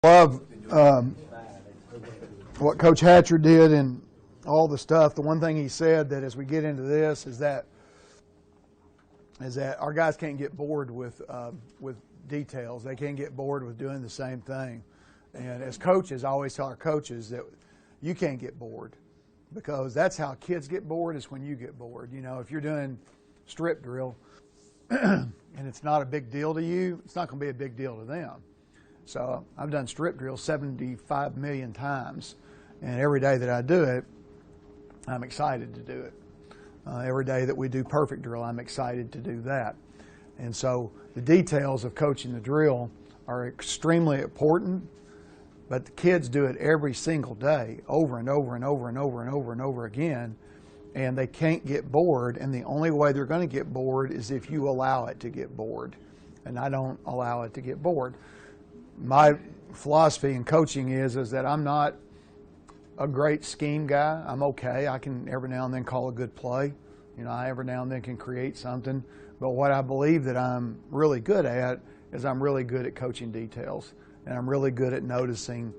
Love what Coach Hatcher did and all the stuff. The one thing he said that as we get into this is that our guys can't get bored with details. They can't get bored with doing the same thing. And as coaches, I always tell our coaches that you can't get bored, because that's how kids get bored, is when you get bored. You know, if you're doing strip drill and it's not a big deal to you, it's not going to be a big deal to them. So I've done strip drill 75 million times, and every day that I do it, I'm excited to do it. Every day that we do perfect drill, I'm excited to do that. And so the details of coaching the drill are extremely important, but the kids do it every single day, over and over and over and over and over and over again, and they can't get bored, and the only way they're going to get bored is if you allow it to get bored. And I don't allow it to get bored. My philosophy in coaching is that I'm not a great scheme guy. I'm okay. I can every now and then call a good play. You know, I every now and then can create something. But what I believe that I'm really good at is I'm really good at coaching details. And I'm really good at noticing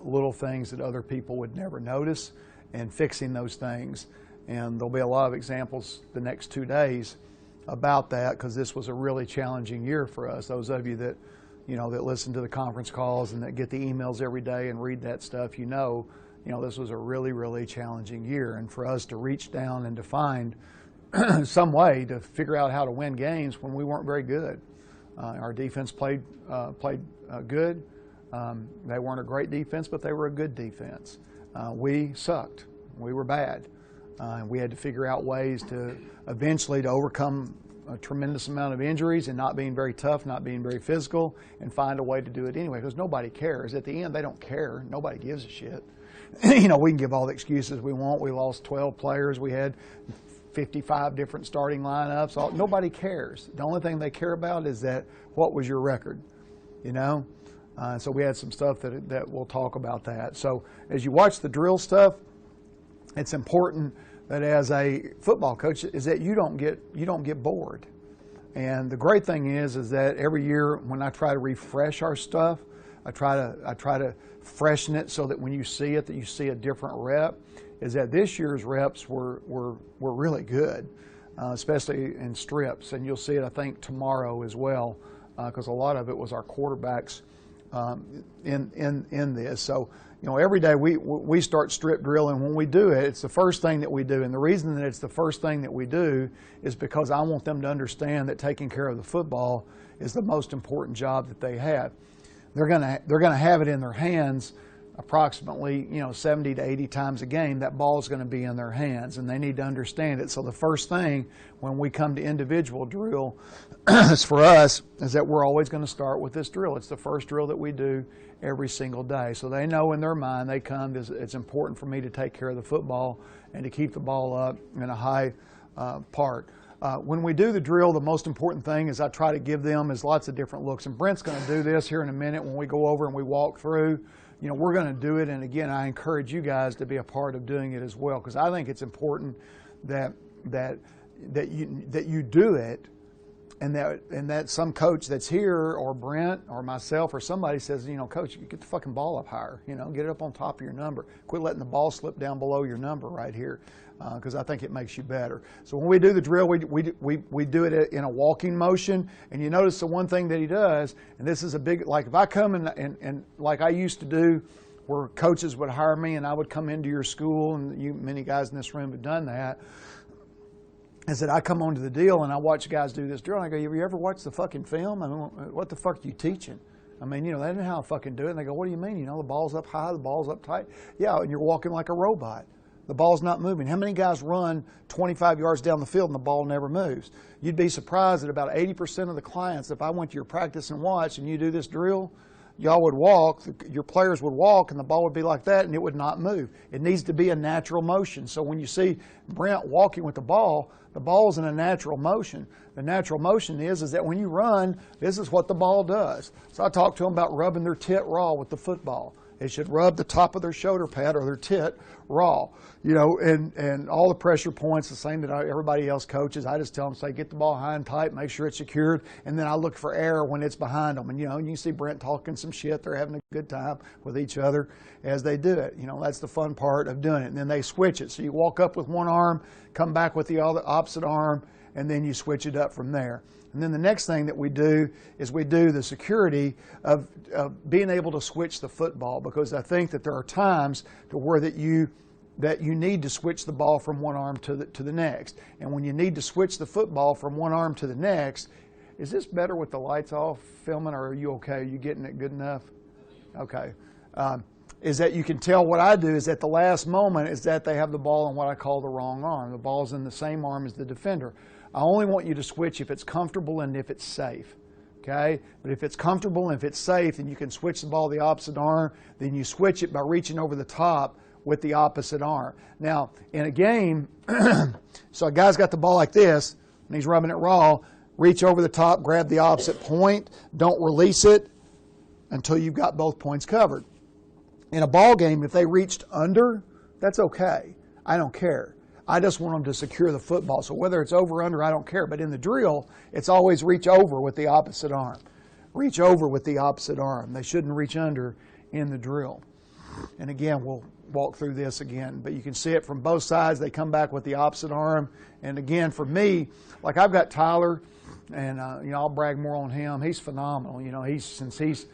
little things that other people would never notice and fixing those things. And there'll be a lot of examples the next 2 days about that, because this was a really challenging year for us. Those of you that that listen to the conference calls and that get the emails every day and read that stuff, you know this was a really, really challenging year. And for us to reach down and to find some way to figure out how to win games when we weren't very good. Our defense played good. They weren't a great defense, but they were a good defense. We sucked. We were bad. And we had to figure out ways to eventually to overcome a tremendous amount of injuries and not being very tough, not being very physical, and find a way to do it anyway, because nobody cares. At the end, they don't care. Nobody gives a shit. We can give all the excuses we want. We lost 12 players. We had 55 different starting lineups. Nobody cares. The only thing they care about is that, what was your record, So we had some stuff that we'll talk about that. So as you watch the drill stuff, it's important that as a football coach is that you don't get bored. And the great thing is that every year when I try to refresh our stuff, I try to freshen it so that when you see it, that you see a different rep. Is that this year's reps were really good, especially in strips, and you'll see it I think tomorrow as well, because a lot of it was our quarterbacks in this. So every day we start strip drill, and when we do it, it's the first thing that we do. And the reason that it's the first thing that we do is because I want them to understand that taking care of the football is the most important job that they have. They're gonna have it in their hands approximately 70 to 80 times a game. That ball is going to be in their hands, and they need to understand it. So the first thing when we come to individual drill is for us is that we're always going to start with this drill. It's the first drill that we do every single day. So they know in their mind, they come, it's important for me to take care of the football and to keep the ball up in a high part. When we do the drill, the most important thing is I try to give them is lots of different looks. And Brent's going to do this here in a minute when we go over and we walk through. We're going to do it, and again, I encourage you guys to be a part of doing it as well, because I think it's important that you do it, and that some coach that's here, or Brent or myself or somebody says, Coach, you get the fucking ball up higher, get it up on top of your number. Quit letting the ball slip down below your number right here, because I think it makes you better. So when we do the drill, we do it in a walking motion, and you notice the one thing that he does, and this is a big, like if I come and like I used to do, where coaches would hire me and I would come into your school, and many guys in this room have done that, is that I come onto the deal and I watch guys do this drill, and I go, you ever watch the fucking film? I mean, what the fuck are you teaching? I mean, they don't know how to fucking do it. And they go, what do you mean? The ball's up high, the ball's up tight. Yeah, and you're walking like a robot. The ball's not moving. How many guys run 25 yards down the field and the ball never moves? You'd be surprised that about 80% of the clients, if I went to your practice and watched and you do this drill, y'all would walk, your players would walk, and the ball would be like that, and it would not move. It needs to be a natural motion. So when you see Brent walking with the ball's in a natural motion. The natural motion is that when you run, this is what the ball does. So I talk to them about rubbing their tit raw with the football. They should rub the top of their shoulder pad or their tit raw, you know, and all the pressure points, the same that everybody else coaches. I just tell them, say, get the ball high and tight, make sure it's secured, and then I look for error when it's behind them. And, you know, you can see Brent talking some shit. They're having a good time with each other as they do it. You know, that's the fun part of doing it. And then they switch it. So you walk up with one arm, come back with the opposite arm, and then you switch it up from there. And then the next thing that we do is we do the security of being able to switch the football, because I think that there are times to where that you need to switch the ball from one arm to the next. And when you need to switch the football from one arm to the next, is this better with the lights off filming, or are you okay? Are you getting it good enough? Okay. Is that you can tell what I do is at the last moment is that they have the ball in what I call the wrong arm. The ball's in the same arm as the defender. I only want you to switch if it's comfortable and if it's safe, okay? But if it's comfortable and if it's safe, then you can switch the ball to the opposite arm. Then you switch it by reaching over the top with the opposite arm. Now, in a game, so a guy's got the ball like this, and he's rubbing it raw. Reach over the top, grab the opposite point. Don't release it until you've got both points covered. In a ball game, if they reached under, that's okay. I don't care. I just want them to secure the football. So whether it's over or under, I don't care. But in the drill, it's always reach over with the opposite arm. Reach over with the opposite arm. They shouldn't reach under in the drill. And again, we'll walk through this again. But you can see it from both sides. They come back with the opposite arm. And again, for me, like I've got Tyler, and you know, I'll brag more on him. He's phenomenal. You know, since he's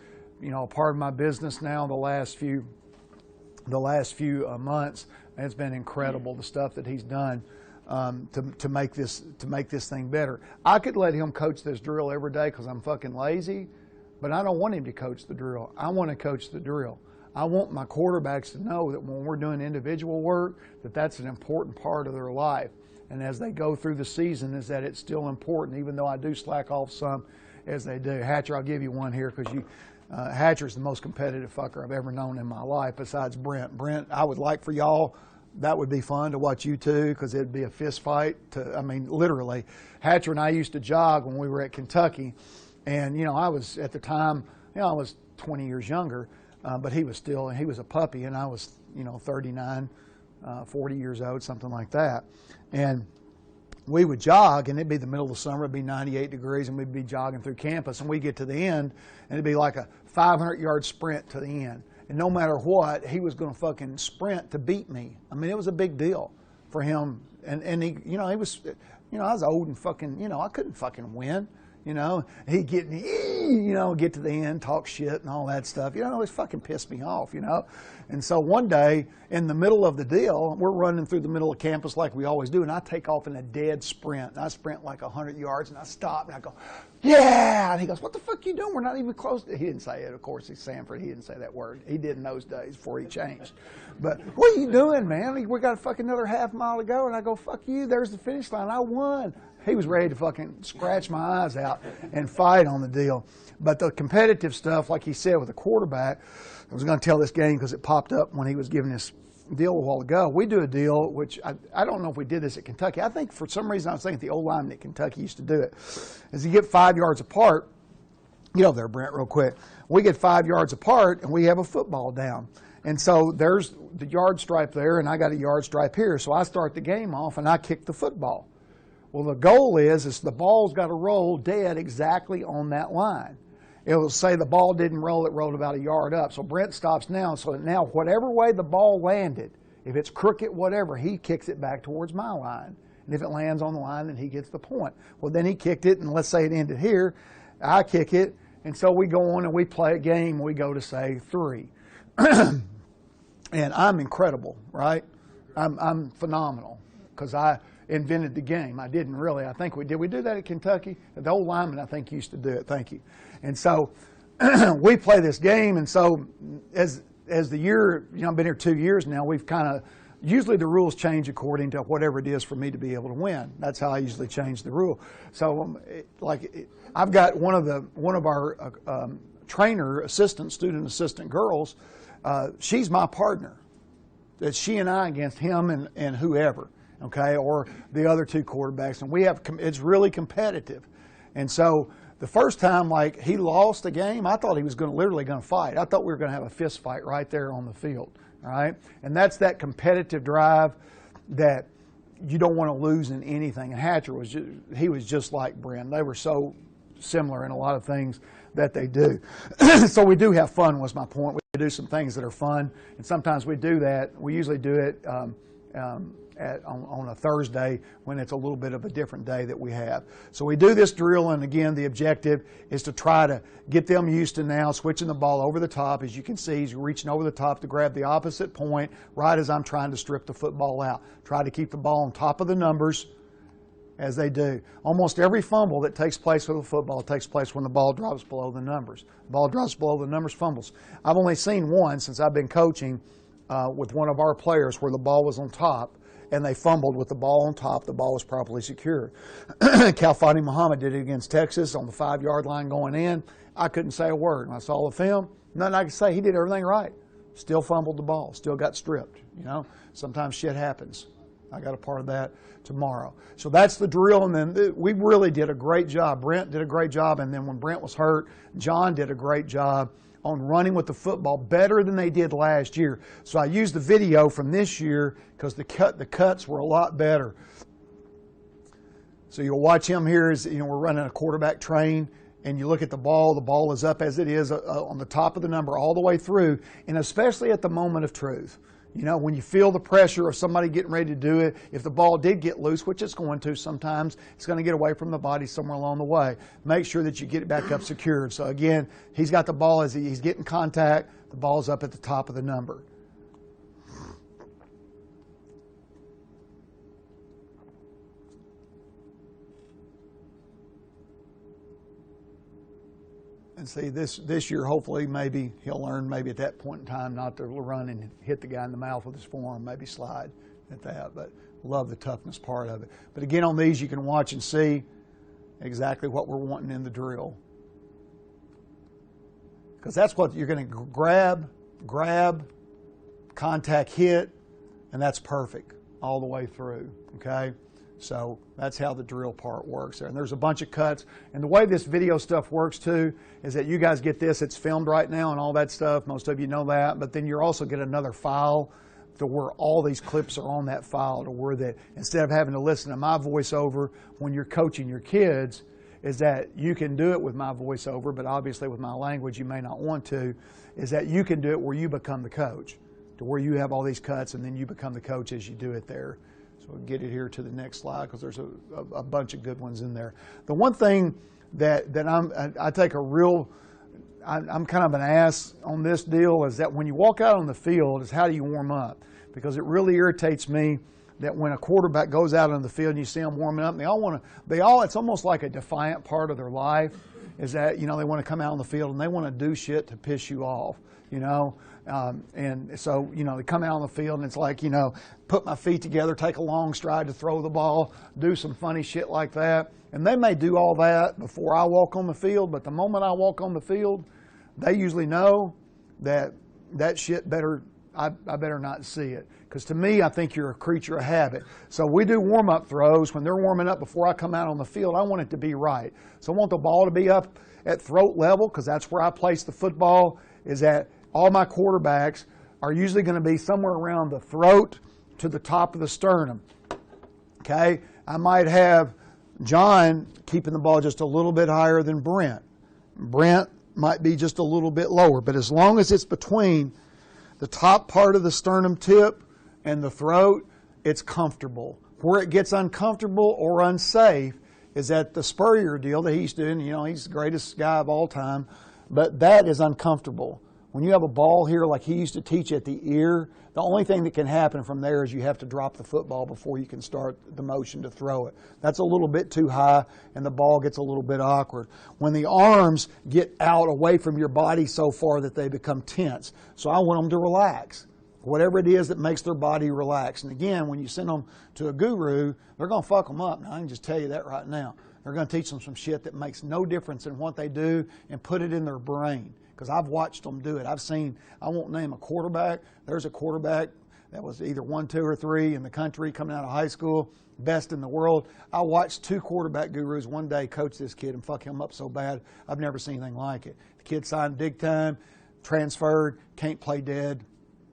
you know, a part of my business now the last few months. It's been incredible, the stuff that he's done to make this thing better. I could let him coach this drill every day because I'm fucking lazy, but I don't want him to coach the drill. I want to coach the drill. I want my quarterbacks to know that when we're doing individual work, that that's an important part of their life. And as they go through the season, is that it's still important, even though I do slack off some as they do. Hatcher, I'll give you one here because Hatcher's the most competitive fucker I've ever known in my life besides Brent. Brent, I would like for y'all, that would be fun to watch you two because it'd be a fist fight. I mean, literally. Hatcher and I used to jog when we were at Kentucky. And, you know, I was at the time, you know, I was 20 years younger, but he was a puppy, and I was, you know, 39, 40 years old, something like that. And we would jog, and it'd be the middle of the summer, it'd be 98 degrees, and we'd be jogging through campus, and we'd get to the end, and it'd be like a 500-yard sprint to the end. And no matter what, he was going to fucking sprint to beat me. I mean, it was a big deal for him. And he, you know, he was, you know, I was old and fucking, you know, I couldn't fucking win. You know, he'd get me, you know, get to the end, talk shit and all that stuff. You know, it always fucking pissed me off, you know. And so one day, in the middle of the deal, we're running through the middle of campus like we always do, and I take off in a dead sprint. And I sprint like 100 yards, and I stop, and I go, yeah! And he goes, what the fuck you doing? We're not even close to... He didn't say it, of course. He's Sanford. He didn't say that word. He did in those days before he changed. But, what are you doing, man? We got a fucking another half mile to go. And I go, fuck you. There's the finish line. I won. He was ready to fucking scratch my eyes out and fight on the deal. But the competitive stuff, like he said with the quarterback, I was going to tell this game because it popped up when he was giving this deal a while ago. We do a deal, which I don't know if we did this at Kentucky. I think for some reason I was thinking the old lineman at Kentucky used to do it. As you get 5 yards apart, get over there, Brent, real quick. We get 5 yards apart, and we have a football down. And so there's the yard stripe there, and I got a yard stripe here. So I start the game off, and I kick the football. Well, the goal is the ball's got to roll dead exactly on that line. It will say the ball didn't roll, it rolled about a yard up. So Brent stops now, so now whatever way the ball landed, if it's crooked, whatever, he kicks it back towards my line. And if it lands on the line, then he gets the point. Well, then he kicked it, and let's say it ended here. I kick it, and so we go on and we play a game. We go to, say, 3. And I'm incredible, right? I'm phenomenal because I invented the game. I didn't really. I think we did. We do that at Kentucky. The old lineman, I think, used to do it. Thank you. And so we play this game. And so as the year, you know, I've been here 2 years now, we've kind of, usually the rules change according to whatever it is for me to be able to win. That's how I usually change the rule. So I've got one of our student assistant girls, she's my partner. It's she and I against him and whoever. Okay, or the other two quarterbacks, and it's really competitive. And so the first time, like, he lost the game, I thought he was literally going to fight. I thought we were going to have a fist fight right there on the field, all right? And that's that competitive drive that you don't want to lose in anything. And Hatcher he was just like Brent. They were so similar in a lot of things that they do. So we do have fun, was my point. We do some things that are fun, and sometimes we do that. We usually do it on a Thursday when it's a little bit of a different day that we have. So we do this drill, and again, the objective is to try to get them used to now switching the ball over the top. As you can see, he's reaching over the top to grab the opposite point right as I'm trying to strip the football out. Try to keep the ball on top of the numbers as they do. Almost every fumble that takes place with a football takes place when the ball drops below the numbers. The ball drops below the numbers, fumbles. I've only seen one since I've been coaching with one of our players where the ball was on top and they fumbled with the ball on top. The ball was properly secured. Fadi Muhammad did it against Texas on the 5-yard line going in. I couldn't say a word. When I saw the film, nothing I could say. He did everything right. Still fumbled the ball. Still got stripped. You know, sometimes shit happens. I got a part of that tomorrow. So that's the drill, and then we really did a great job. Brent did a great job, and then when Brent was hurt, John did a great job on running with the football, better than they did last year. So I used the video from this year because the cuts were a lot better. So you'll watch him here as we're running a quarterback train, and you look at the ball is up as it is on the top of the number all the way through, and especially at the moment of truth. You know, when you feel the pressure of somebody getting ready to do it, if the ball did get loose, which it's going to sometimes, it's going to get away from the body somewhere along the way. Make sure that you get it back up secured. So again, he's got the ball as he's getting contact. The ball's up at the top of the number. And see, this year, hopefully, maybe he'll learn maybe at that point in time not to run and hit the guy in the mouth with his forearm, maybe slide at that. But love the toughness part of it. But again, on these, you can watch and see exactly what we're wanting in the drill. Because that's what you're going to grab, contact, hit, and that's perfect all the way through, okay? So that's how the drill part works there. And there's a bunch of cuts. And the way this video stuff works too is that you guys get this. It's filmed right now and all that stuff. Most of you know that. But then you also get another file to where all these clips are on that file, to where that instead of having to listen to my voiceover when you're coaching your kids, is that you can do it with my voiceover, but obviously with my language you may not want to, is that you can do it where you become the coach, to where you have all these cuts and then you become the coach as you do it there. So we'll get it here to the next slide because there's a bunch of good ones in there. The one thing that I take a real, I'm kind of an ass on this deal is that when you walk out on the field is how do you warm up? Because it really irritates me that when a quarterback goes out on the field and you see them warming up, it's almost like a defiant part of their life is that, they want to come out on the field and they want to do shit to piss you off, and so, they come out on the field and it's like, put my feet together, take a long stride to throw the ball, do some funny shit like that. And they may do all that before I walk on the field, but the moment I walk on the field, they usually know that shit I better not see it. Because to me, I think you're a creature of habit. So we do warm-up throws. When they're warming up before I come out on the field, I want it to be right. So I want the ball to be up at throat level because that's where I place the football, is that all my quarterbacks are usually going to be somewhere around the throat to the top of the sternum. Okay? I might have John keeping the ball just a little bit higher than Brent. Brent might be just a little bit lower, but as long as it's between the top part of the sternum tip and the throat, it's comfortable. Where it gets uncomfortable or unsafe is at the Spurrier deal that he's doing. He's the greatest guy of all time, but that is uncomfortable. When you have a ball here like he used to teach at the ear, the only thing that can happen from there is you have to drop the football before you can start the motion to throw it. That's a little bit too high and the ball gets a little bit awkward. When the arms get out away from your body so far that they become tense. So I want them to relax. Whatever it is that makes their body relax. And again, when you send them to a guru, they're going to fuck them up. Now, I can just tell you that right now. They're going to teach them some shit that makes no difference in what they do and put it in their brain. Because I've watched them do it. I won't name a quarterback. There's a quarterback that was either 1, 2, or 3 in the country coming out of high school, best in the world. I watched 2 quarterback gurus one day coach this kid and fuck him up so bad, I've never seen anything like it. The kid signed big time, transferred, can't play dead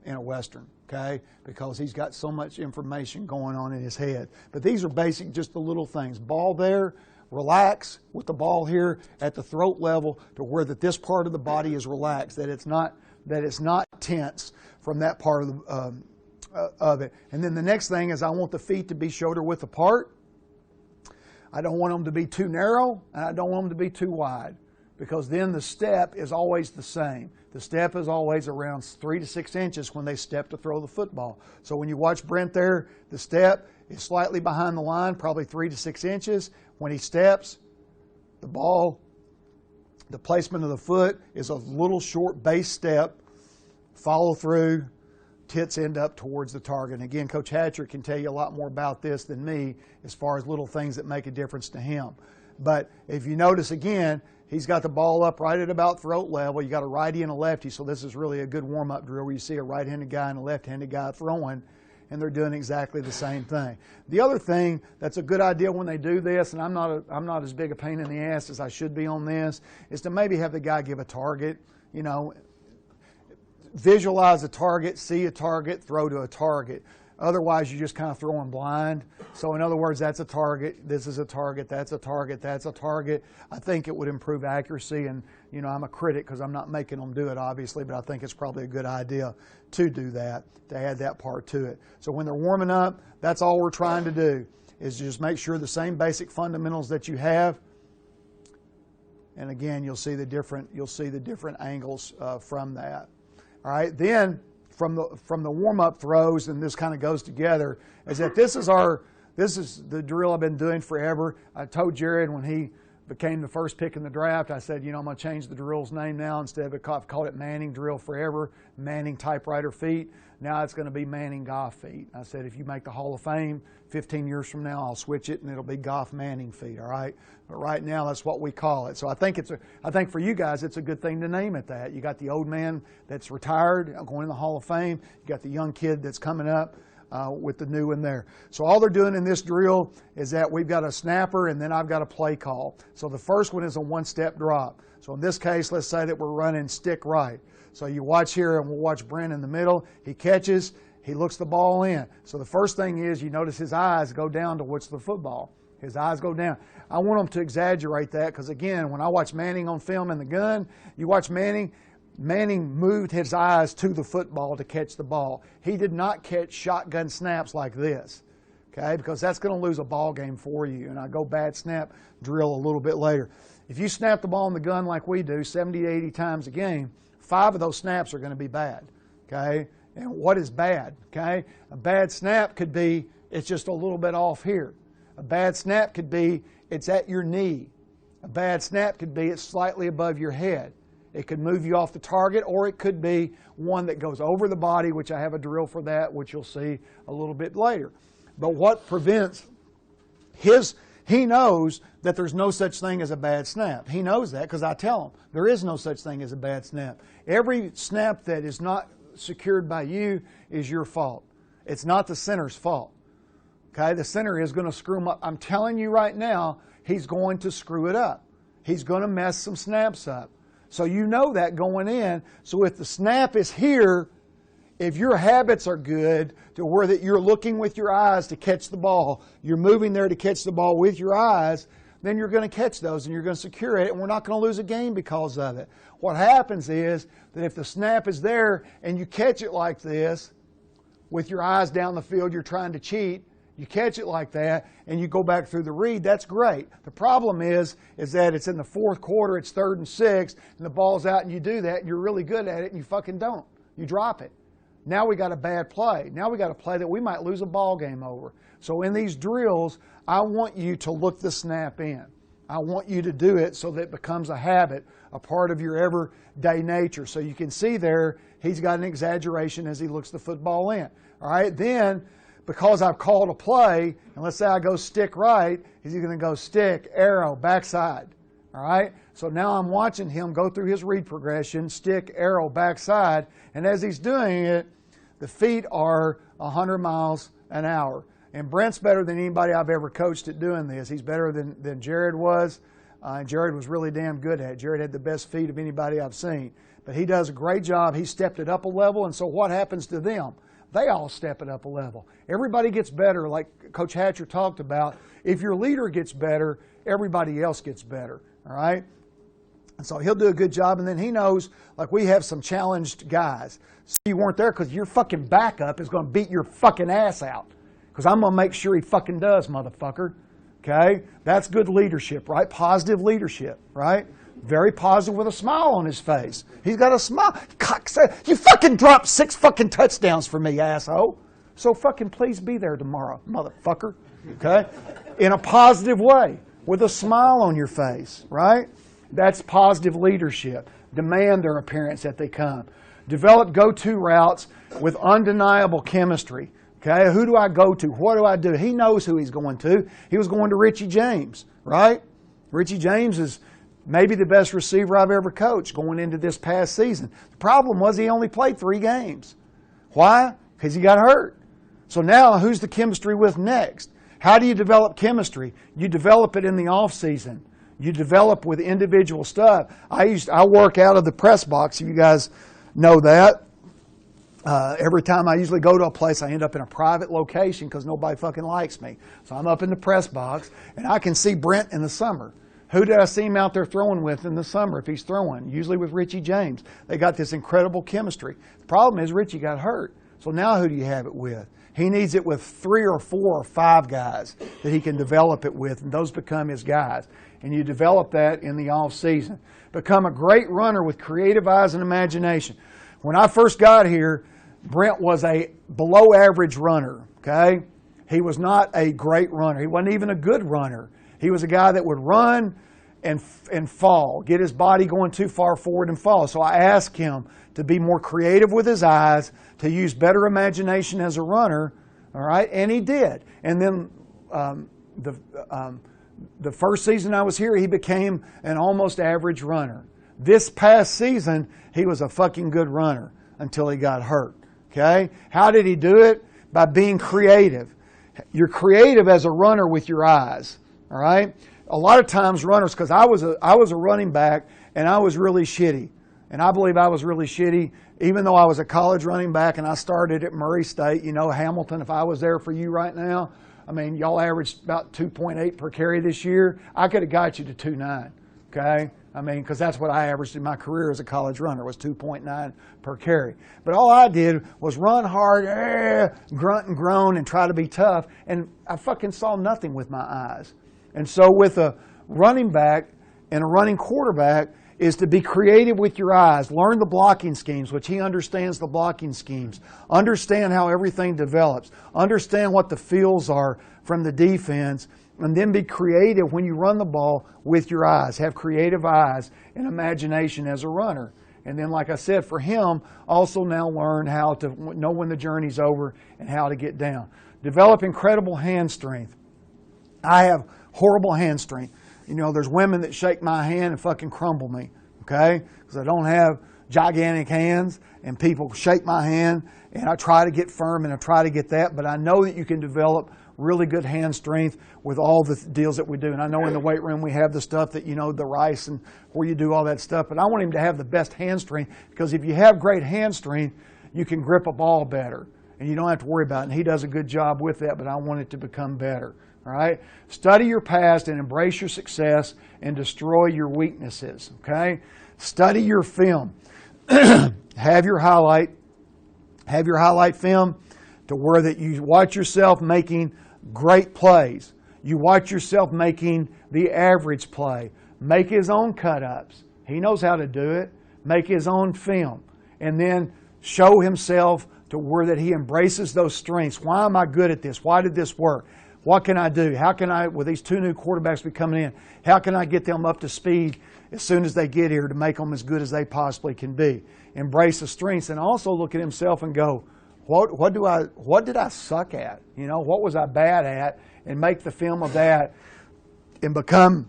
in a Western, okay, because he's got so much information going on in his head. But these are basic, just the little things. Ball there, relax with the ball here at the throat level to where that this part of the body is relaxed, that it's not tense from that part of it. And then the next thing is I want the feet to be shoulder width apart. I don't want them to be too narrow, and I don't want them to be too wide, because then the step is always the same. The step is always around 3 to 6 inches when they step to throw the football. So when you watch Brent there, the step is slightly behind the line, probably 3 to 6 inches. When he steps, the ball, the placement of the foot is a little short base step, follow through, tits end up towards the target. And again, Coach Hatcher can tell you a lot more about this than me as far as little things that make a difference to him. But if you notice again, he's got the ball up right at about throat level. You got a righty and a lefty, so this is really a good warm-up drill where you see a right-handed guy and a left-handed guy throwing, and they're doing exactly the same thing. The other thing that's a good idea when they do this, and I'm not as big a pain in the ass as I should be on this, is to maybe have the guy give a target, you know, visualize a target, see a target, throw to a target. Otherwise, you're just kind of throwing blind. So in other words, that's a target, this is a target, that's a target, that's a target. I think it would improve accuracy, and you know, I'm a critic because I'm not making them do it, obviously, but I think it's probably a good idea to do that, to add that part to it. So when they're warming up, that's all we're trying to do, is just make sure the same basic fundamentals that you have. And again, you'll see the different angles from that. All right, then from the warm-up throws, and this kind of goes together, is that this is the drill I've been doing forever. I told Jared when he became the first pick in the draft, I said, you know, I'm going to change the drill's name now. Instead of I've called it Manning drill forever, Manning typewriter feet. Now it's going to be Manning Goff feet. I said, if you make the Hall of Fame 15 years from now, I'll switch it and it'll be Goff Manning feet, all right? But right now, that's what we call it. So I think for you guys, it's a good thing to name it that. You got the old man that's retired, going in the Hall of Fame. You got the young kid that's coming up with the new one there. So all they're doing in this drill is that we've got a snapper and then I've got a play call. So the first one is a one-step drop. So in this case, let's say that we're running stick right. So you watch here, and we'll watch Brent in the middle. He catches, he looks the ball in. So the first thing is you notice his eyes go down to what's the football. His eyes go down. I want him to exaggerate that because, again, when I watch Manning on film in the gun, you watch Manning moved his eyes to the football to catch the ball. He did not catch shotgun snaps like this, okay, because that's going to lose a ball game for you. And I go bad snap drill a little bit later. If you snap the ball in the gun like we do 70 to 80 times a game, 5 of those snaps are going to be bad, okay? And what is bad, okay? A bad snap could be it's just a little bit off here. A bad snap could be it's at your knee. A bad snap could be it's slightly above your head. It could move you off the target, or it could be one that goes over the body, which I have a drill for that, which you'll see a little bit later. But what prevents he knows that there's no such thing as a bad snap. He knows that because I tell him there is no such thing as a bad snap. Every snap that is not secured by you is your fault. It's not the center's fault. Okay, the center is going to screw him up. I'm telling you right now, he's going to screw it up. He's going to mess some snaps up. So you know that going in. So if the snap is here, if your habits are good to where that you're looking with your eyes to catch the ball, you're moving there to catch the ball with your eyes, then you're going to catch those and you're going to secure it, and we're not going to lose a game because of it. What happens is that if the snap is there and you catch it like this, with your eyes down the field, you're trying to cheat, you catch it like that, and you go back through the read, that's great. The problem is that it's in the fourth quarter, it's 3rd and 6, and the ball's out, and you do that, and you're really good at it, and you fucking don't. You drop it. Now we got a bad play. Now we got a play that we might lose a ball game over. So in these drills, I want you to look the snap in. I want you to do it so that it becomes a habit, a part of your everyday nature. So you can see there, he's got an exaggeration as he looks the football in. All right, then, because I've called a play, and let's say I go stick right, he's going to go stick, arrow, backside. All right, so now I'm watching him go through his read progression, stick, arrow, backside, and as he's doing it, The feet are 100 miles an hour. And Brent's better than anybody I've ever coached at doing this. He's better than Jared was. And Jared was really damn good at it. Jared had the best feet of anybody I've seen. But he does a great job. He stepped it up a level. And so what happens to them? They all step it up a level. Everybody gets better, like Coach Hatcher talked about. If your leader gets better, everybody else gets better. All right? And so he'll do a good job. And then he knows, like, we have some challenged guys. So you weren't there because your fucking backup is going to beat your fucking ass out. Because I'm going to make sure he fucking does, motherfucker. Okay? That's good leadership, right? Positive leadership, right? Very positive with a smile on his face. He's got a smile. You fucking dropped 6 fucking touchdowns for me, asshole. So fucking please be there tomorrow, motherfucker. Okay? In a positive way, with a smile on your face, right? That's positive leadership. Demand their appearance that they come. Develop go-to routes with undeniable chemistry. Okay, who do I go to? What do I do? He knows who he's going to. He was going to Richie James, right? Richie James is maybe the best receiver I've ever coached going into this past season. The problem was he only played 3 games. Why? Because he got hurt. So now who's the chemistry with next? How do you develop chemistry? You develop it in the off season. You develop with individual stuff. I work out of the press box, if you guys know that. Every time I usually go to a place, I end up in a private location because nobody fucking likes me. So I'm up in the press box, and I can see Brent in the summer. Who did I see him out there throwing with in the summer if he's throwing? Usually with Richie James. They got this incredible chemistry. The problem is Richie got hurt. So now who do you have it with? He needs it with 3 or 4 or 5 guys that he can develop it with, and those become his guys. And you develop that in the off season. Become a great runner with creative eyes and imagination. When I first got here, Brent was a below average runner, okay? He was not a great runner. He wasn't even a good runner. He was a guy that would run and fall, get his body going too far forward and fall. So I asked him to be more creative with his eyes, to use better imagination as a runner, all right? And he did. And then the first season I was here, he became an almost average runner. This past season, he was a fucking good runner until he got hurt. Okay? How did he do it? By being creative. You're creative as a runner with your eyes. All right? A lot of times runners, because I was a running back and I was really shitty. And I believe I was really shitty, even though I was a college running back and I started at Murray State. You know, Hamilton, if I was there for you right now, I mean, y'all averaged about 2.8 per carry this year. I could have got you to 2.9. Okay? I mean, because that's what I averaged in my career as a college runner, was 2.9 per carry. But all I did was run hard, grunt and groan, and try to be tough, and I fucking saw nothing with my eyes. And so with a running back and a running quarterback is to be creative with your eyes. Learn the blocking schemes, which he understands the blocking schemes. Understand how everything develops. Understand what the feels are from the defense. And then be creative when you run the ball with your eyes. Have creative eyes and imagination as a runner. And then, like I said, for him, also now learn how to know when the journey's over and how to get down. Develop incredible hand strength. I have horrible hand strength. You know, there's women that shake my hand and fucking crumble me, okay? Because I don't have gigantic hands, and people shake my hand, and I try to get firm and I try to get that, but I know that you can develop really good hand strength with all the deals that we do. And I know in the weight room we have the stuff that, you know, the rice and where you do all that stuff, but I want him to have the best hand strength, because if you have great hand strength, you can grip a ball better and you don't have to worry about it. And he does a good job with that, but I want it to become better. All right? Study your past and embrace your success and destroy your weaknesses. Okay? Study your film. Have your highlight film to where that you watch yourself making great plays. You watch yourself making the average play. Make his own cut-ups. He knows how to do it. Make his own film. And then show himself to where that he embraces those strengths. Why am I good at this? Why did this work? What can I do? How can I, with these 2 new quarterbacks be coming in, how can I get them up to speed as soon as they get here to make them as good as they possibly can be? Embrace the strengths, and also look at himself and go, what did I suck at? You know, what was I bad at? And make the film of that and become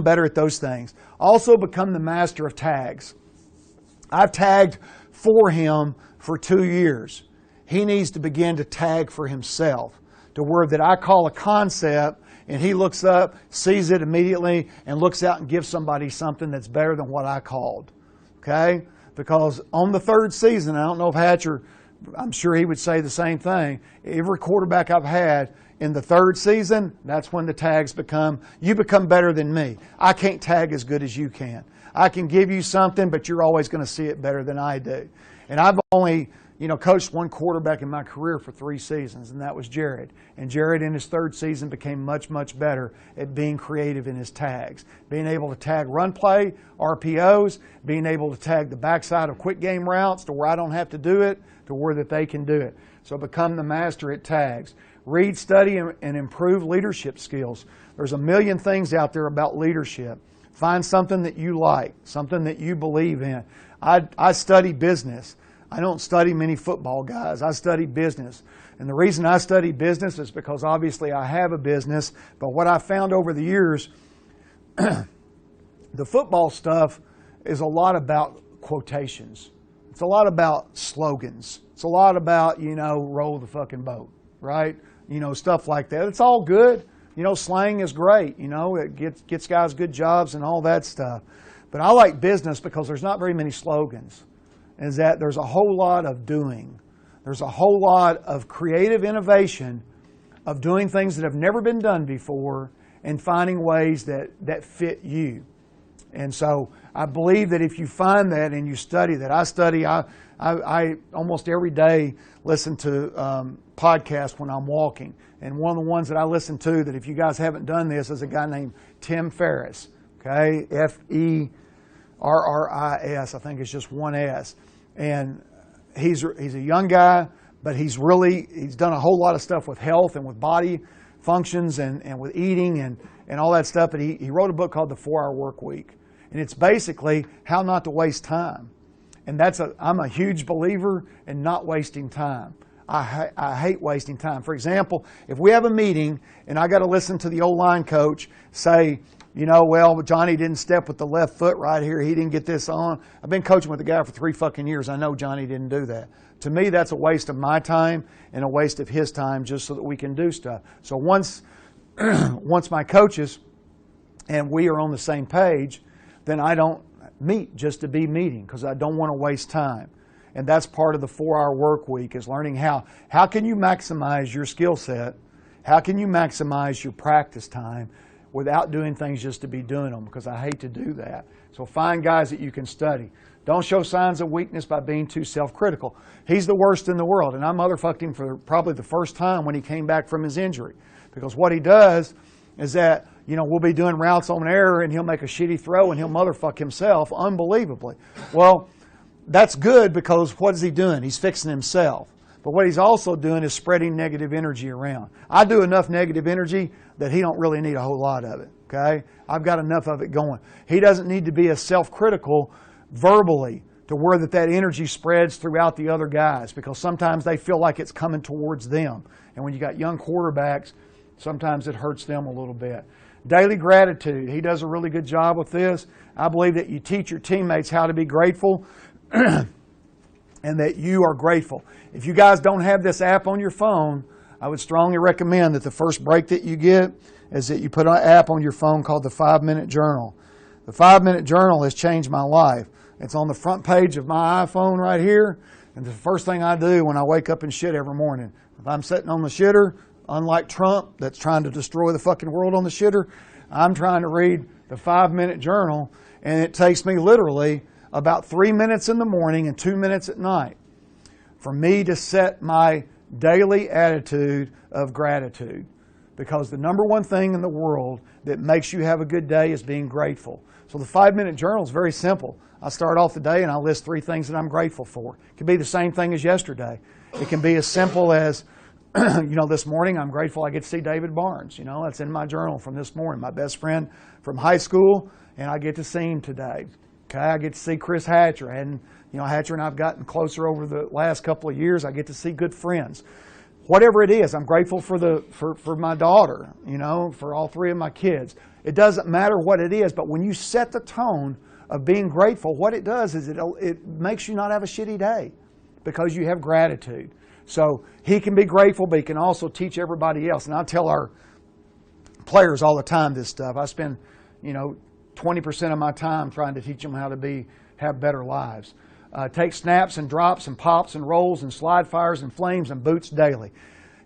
better at those things. Also become the master of tags. I've tagged for him for 2 years. He needs to begin to tag for himself, to where that I call a concept and he looks up, sees it immediately, and looks out and gives somebody something that's better than what I called. Okay? Because on the 3rd season, I don't know if Hatcher, I'm sure he would say the same thing. Every quarterback I've had in the 3rd season, that's when the tags become, you become better than me. I can't tag as good as you can. I can give you something, but you're always going to see it better than I do. And I've only, coached one quarterback in my career for 3 seasons, and that was Jared. And Jared in his 3rd season became much, much better at being creative in his tags. Being able to tag run play, RPOs, being able to tag the backside of quick game routes to where I don't have to do it, to where that they can do it. So become the master at tags. Read, study, and improve leadership skills. There's a million things out there about leadership. Find something that you like, something that you believe in. I study business. I don't study many football guys. I study business. And the reason I study business is because obviously I have a business, but what I found over the years, the football stuff is a lot about quotations. It's a lot about slogans. It's a lot about, roll the fucking boat, right? Stuff like that. It's all good. Slang is great. It gets guys good jobs and all that stuff. But I like business because there's not very many slogans. Is that there's a whole lot of doing. There's a whole lot of creative innovation of doing things that have never been done before and finding ways that fit you. And so I believe that if you find that and you study that, I almost every day listen to podcasts when I'm walking. And one of the ones that I listen to that if you guys haven't done this is a guy named Tim Ferriss. Okay, Ferris. I think it's just one S. And he's a young guy, but he's done a whole lot of stuff with health and with body functions and with eating and all that stuff. But he wrote a book called The 4-Hour Work Week. And it's basically how not to waste time. And I'm a huge believer in not wasting time. I hate wasting time. For example, if we have a meeting and I got to listen to the O-line coach say, Johnny didn't step with the left foot right here. He didn't get this on. I've been coaching with the guy for 3 fucking years. I know Johnny didn't do that. To me, that's a waste of my time and a waste of his time just so that we can do stuff. So once my coaches and we are on the same page, then I don't meet just to be meeting because I don't want to waste time. And that's part of the 4-hour work week is learning how can you maximize your skill set? How can you maximize your practice time without doing things just to be doing them? Because I hate to do that. So find guys that you can study. Don't show signs of weakness by being too self-critical. He's the worst in the world, and I motherfucked him for probably the first time when he came back from his injury. Because what he does is that, we'll be doing routes on air and he'll make a shitty throw and he'll motherfuck himself unbelievably. Well, that's good because what is he doing? He's fixing himself. But what he's also doing is spreading negative energy around. I do enough negative energy that he don't really need a whole lot of it, okay? I've got enough of it going. He doesn't need to be as self-critical verbally to where that energy spreads throughout the other guys because sometimes they feel like it's coming towards them. And when you got young quarterbacks, sometimes it hurts them a little bit. Daily gratitude. He does a really good job with this. I believe that you teach your teammates how to be grateful and that you are grateful. If you guys don't have this app on your phone, I would strongly recommend that the first break that you get is that you put an app on your phone called the 5-Minute Journal. The 5-Minute Journal has changed my life. It's on the front page of my iPhone right here, and the first thing I do when I wake up and shit every morning. If I'm sitting on the shitter, unlike Trump that's trying to destroy the fucking world on the shitter, I'm trying to read the 5-Minute Journal, and it takes me literally about 3 minutes in the morning and 2 minutes at night for me to set my daily attitude of gratitude. Because the number one thing in the world that makes you have a good day is being grateful. So the 5-Minute Journal is very simple. I start off the day and I list 3 things that I'm grateful for. It can be the same thing as yesterday. It can be as simple as, this morning I'm grateful I get to see David Barnes. That's in my journal from this morning. My best friend from high school, and I get to see him today. Okay, I get to see Chris Hatcher. And, Hatcher and I've gotten closer over the last couple of years. I get to see good friends. Whatever it is, I'm grateful for my daughter, for all 3 of my kids. It doesn't matter what it is, but when you set the tone of being grateful, what it does is it makes you not have a shitty day. because you have gratitude. So he can be grateful, but he can also teach everybody else. And I tell our players all the time this stuff. I spend, 20% of my time trying to teach them how to have better lives. Take snaps and drops and pops and rolls and slide fires and flames and boots daily.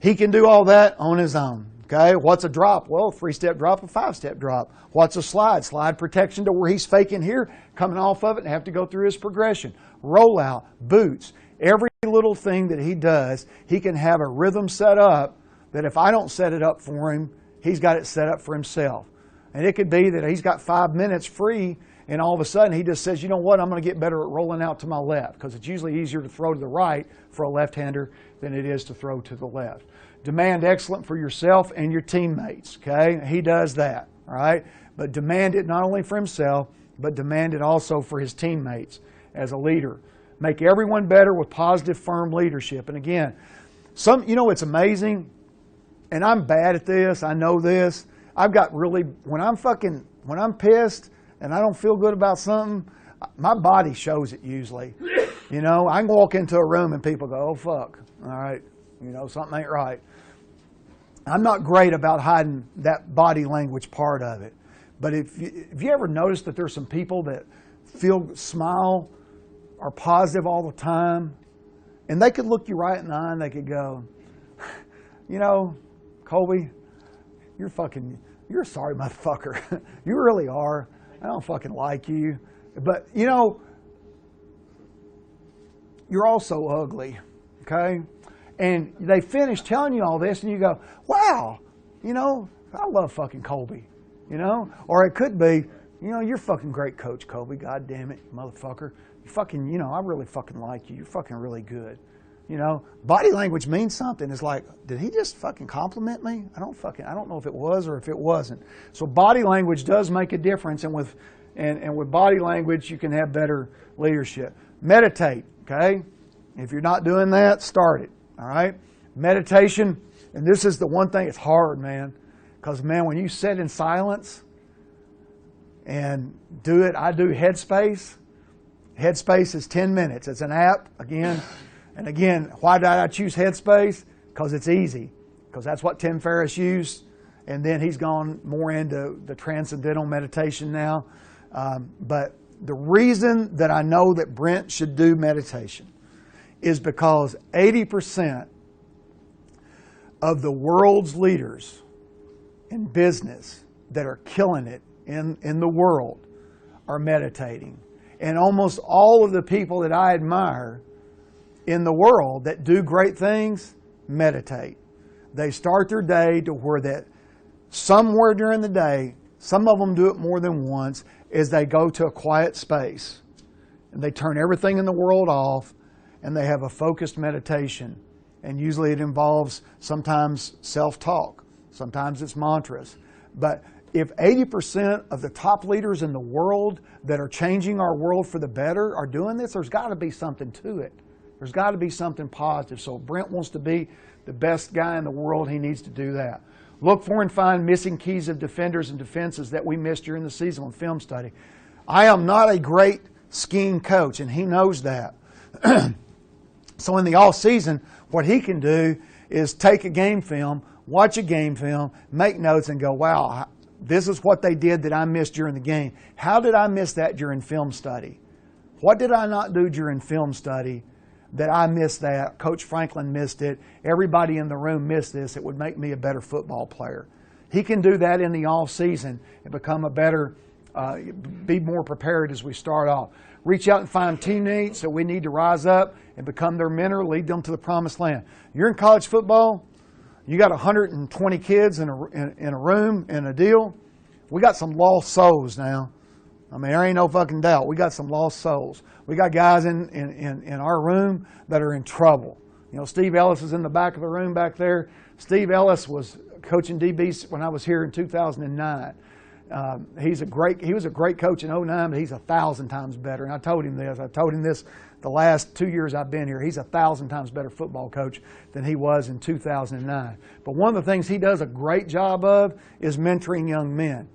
He can do all that on his own. Okay, what's a drop? Well, a 3-step drop, a 5-step drop. What's a slide? Slide protection to where he's faking here, coming off of it and have to go through his progression. Rollout, boots, every little thing that he does, he can have a rhythm set up that if I don't set it up for him, he's got it set up for himself. And it could be that he's got 5 minutes free and all of a sudden he just says, you know what, I'm going to get better at rolling out to my left because it's usually easier to throw to the right for a left-hander than it is to throw to the left. Demand excellence for yourself and your teammates, okay? He does that, all right? But demand it not only for himself, but demand it also for his teammates as a leader. Make everyone better with positive, firm leadership. And again, it's amazing, and I'm bad at this, I know this. I've got really, when I'm pissed and I don't feel good about something, my body shows it usually. I can walk into a room and people go, oh, fuck, all right, something ain't right. I'm not great about hiding that body language part of it. But if you ever notice that there's some people that smile, are positive all the time, and they could look you right in the eye and they could go, Colby, you're a sorry motherfucker. You really are. I don't fucking like you. But, you're also ugly, okay? And they finish telling you all this and you go, wow, I love fucking Colby, Or it could be, you're fucking great coach, Colby. God damn it, motherfucker. You fucking, I really fucking like you. You're fucking really good. Body language means something. It's like, did he just fucking compliment me? I don't know if it was or if it wasn't. So body language does make a difference, and with body language, you can have better leadership. Meditate, okay? If you're not doing that, start it, all right? Meditation, and this is the one thing, it's hard, man, because, man, when you sit in silence and do it, I do Headspace. Headspace is 10 minutes. It's an app, again. And again, why did I choose Headspace? Because it's easy. Because that's what Tim Ferriss used. And then he's gone more into the transcendental meditation now. But the reason that I know that Brent should do meditation is because 80% of the world's leaders in business that are killing it in the world are meditating. And almost all of the people that I admire in the world that do great things meditate. They start their day to where that somewhere during the day, some of them do it more than once, is they go to a quiet space and they turn everything in the world off and they have a focused meditation. And usually it involves sometimes self-talk, sometimes it's mantras. But if 80% of the top leaders in the world that are changing our world for the better are doing this, there's got to be something to it. There's got to be something positive. So if Brent wants to be the best guy in the world, he needs to do that. Look for and find missing keys of defenders and defenses that we missed during the season on film study. I am not a great scheme coach, and he knows that. So in the off season, what he can do is take a game film, watch a game film, make notes, and go, wow, this is what they did that I missed during the game. How did I miss that during film study? What did I not do during film study that I missed that? Coach Franklin missed it. Everybody in the room missed this. It would make me a better football player. He can do that in the off season and become a better, be more prepared as we start off. Reach out and find teammates that we need to rise up and become their mentor, lead them to the promised land. You're in college football, you got 120 kids in a room, in a deal. We got some lost souls now. I mean, there ain't no fucking doubt. We got some lost souls. We got guys in our room that are in trouble. Steve Ellis is in the back of the room back there. Steve Ellis was coaching DBs when I was here in 2009. He was a great coach in 2009, but he's 1,000 times better. And I told him this the last 2 years I've been here. He's 1,000 times better football coach than he was in 2009. But one of the things he does a great job of is mentoring young men,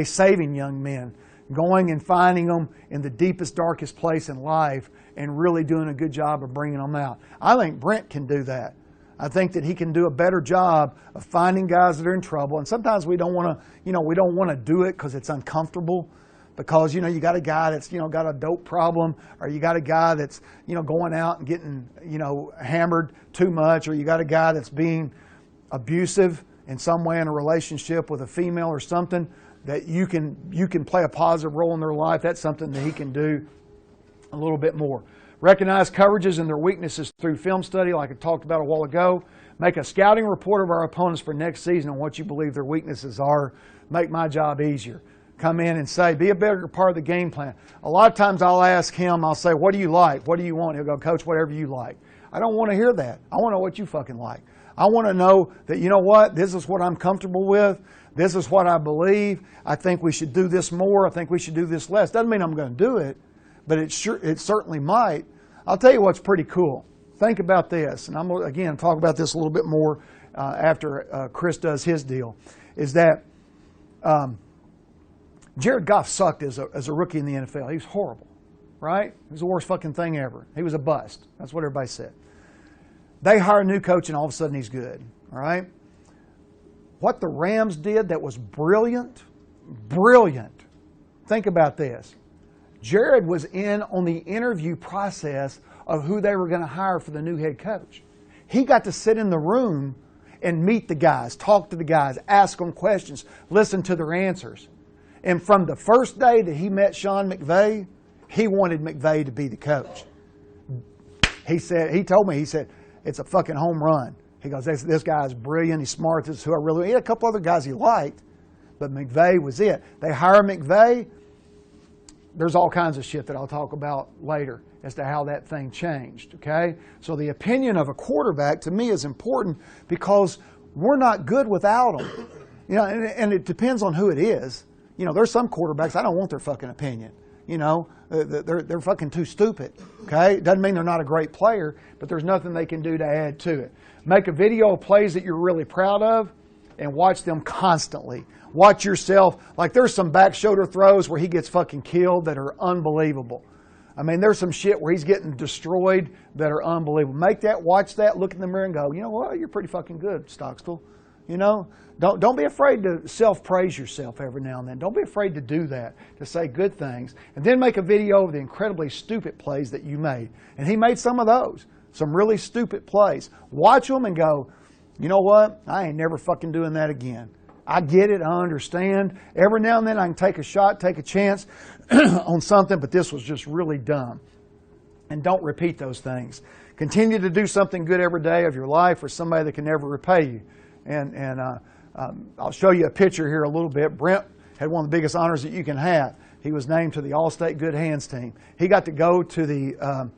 saving young men, going and finding them in the deepest, darkest place in life and really doing a good job of bringing them out. I think Brent can do that. I think that he can do a better job of finding guys that are in trouble. And sometimes we don't want to do it because it's uncomfortable. Because, you got a guy that's, got a dope problem, or you got a guy that's, going out and getting, hammered too much, or you got a guy that's being abusive in some way in a relationship with a female or something, that you can play a positive role in their life. That's something that he can do a little bit more. Recognize coverages and their weaknesses through film study, like I talked about a while ago. Make a scouting report of our opponents for next season and what you believe their weaknesses are. Make my job easier. Come in and say, be a bigger part of the game plan. A lot of times I'll ask him, I'll say, what do you like? What do you want? He'll go, Coach, whatever you like. I don't want to hear that. I want to know what you fucking like. I want to know that, you know what, this is what I'm comfortable with. This is what I believe. I think we should do this more. I think we should do this less. Doesn't mean I'm going to do it, but it certainly might. I'll tell you what's pretty cool. Think about this, and I'm going to, again, talk about this a little bit more after Chris does his deal, is that Jared Goff sucked as a rookie in the NFL. He was horrible, right? He was the worst fucking thing ever. He was a bust. That's what everybody said. They hire a new coach, and all of a sudden he's good, all right? What the Rams did that was brilliant, think about this. Jared was in on the interview process of who they were going to hire for the new head coach. He got to sit in the room and meet the guys, talk to the guys, ask them questions, listen to their answers. And from the first day that he met Sean McVay, he wanted McVay to be the coach. He told me, it's a fucking home run. He goes, this guy's brilliant, he's smart, this is who I really want. He had a couple other guys he liked, but McVay was it. They hire McVay. There's all kinds of shit that I'll talk about later as to how that thing changed, okay? So the opinion of a quarterback to me is important because we're not good without them. And it depends on who it is. There's some quarterbacks, I don't want their fucking opinion. They're fucking too stupid, okay? It doesn't mean they're not a great player, but there's nothing they can do to add to it. Make a video of plays that you're really proud of and watch them constantly. Watch yourself. Like there's some back shoulder throws where he gets fucking killed that are unbelievable. I mean, there's some shit where he's getting destroyed that are unbelievable. Make that, watch that, look in the mirror and go, you know what, you're pretty fucking good, Stockstill. Don't be afraid to self-praise yourself every now and then. Don't be afraid to do that, to say good things. And then make a video of the incredibly stupid plays that you made. And he made some of those, some really stupid plays. Watch them and go, you know what, I ain't never fucking doing that again. I get it, I understand. Every now and then I can take a shot, take a chance on something, but this was just really dumb. And don't repeat those things. Continue to do something good every day of your life for somebody that can never repay you. And I'll show you a picture here a little bit. Brent had one of the biggest honors that you can have. He was named to the All-State Good Hands team. He got to go to the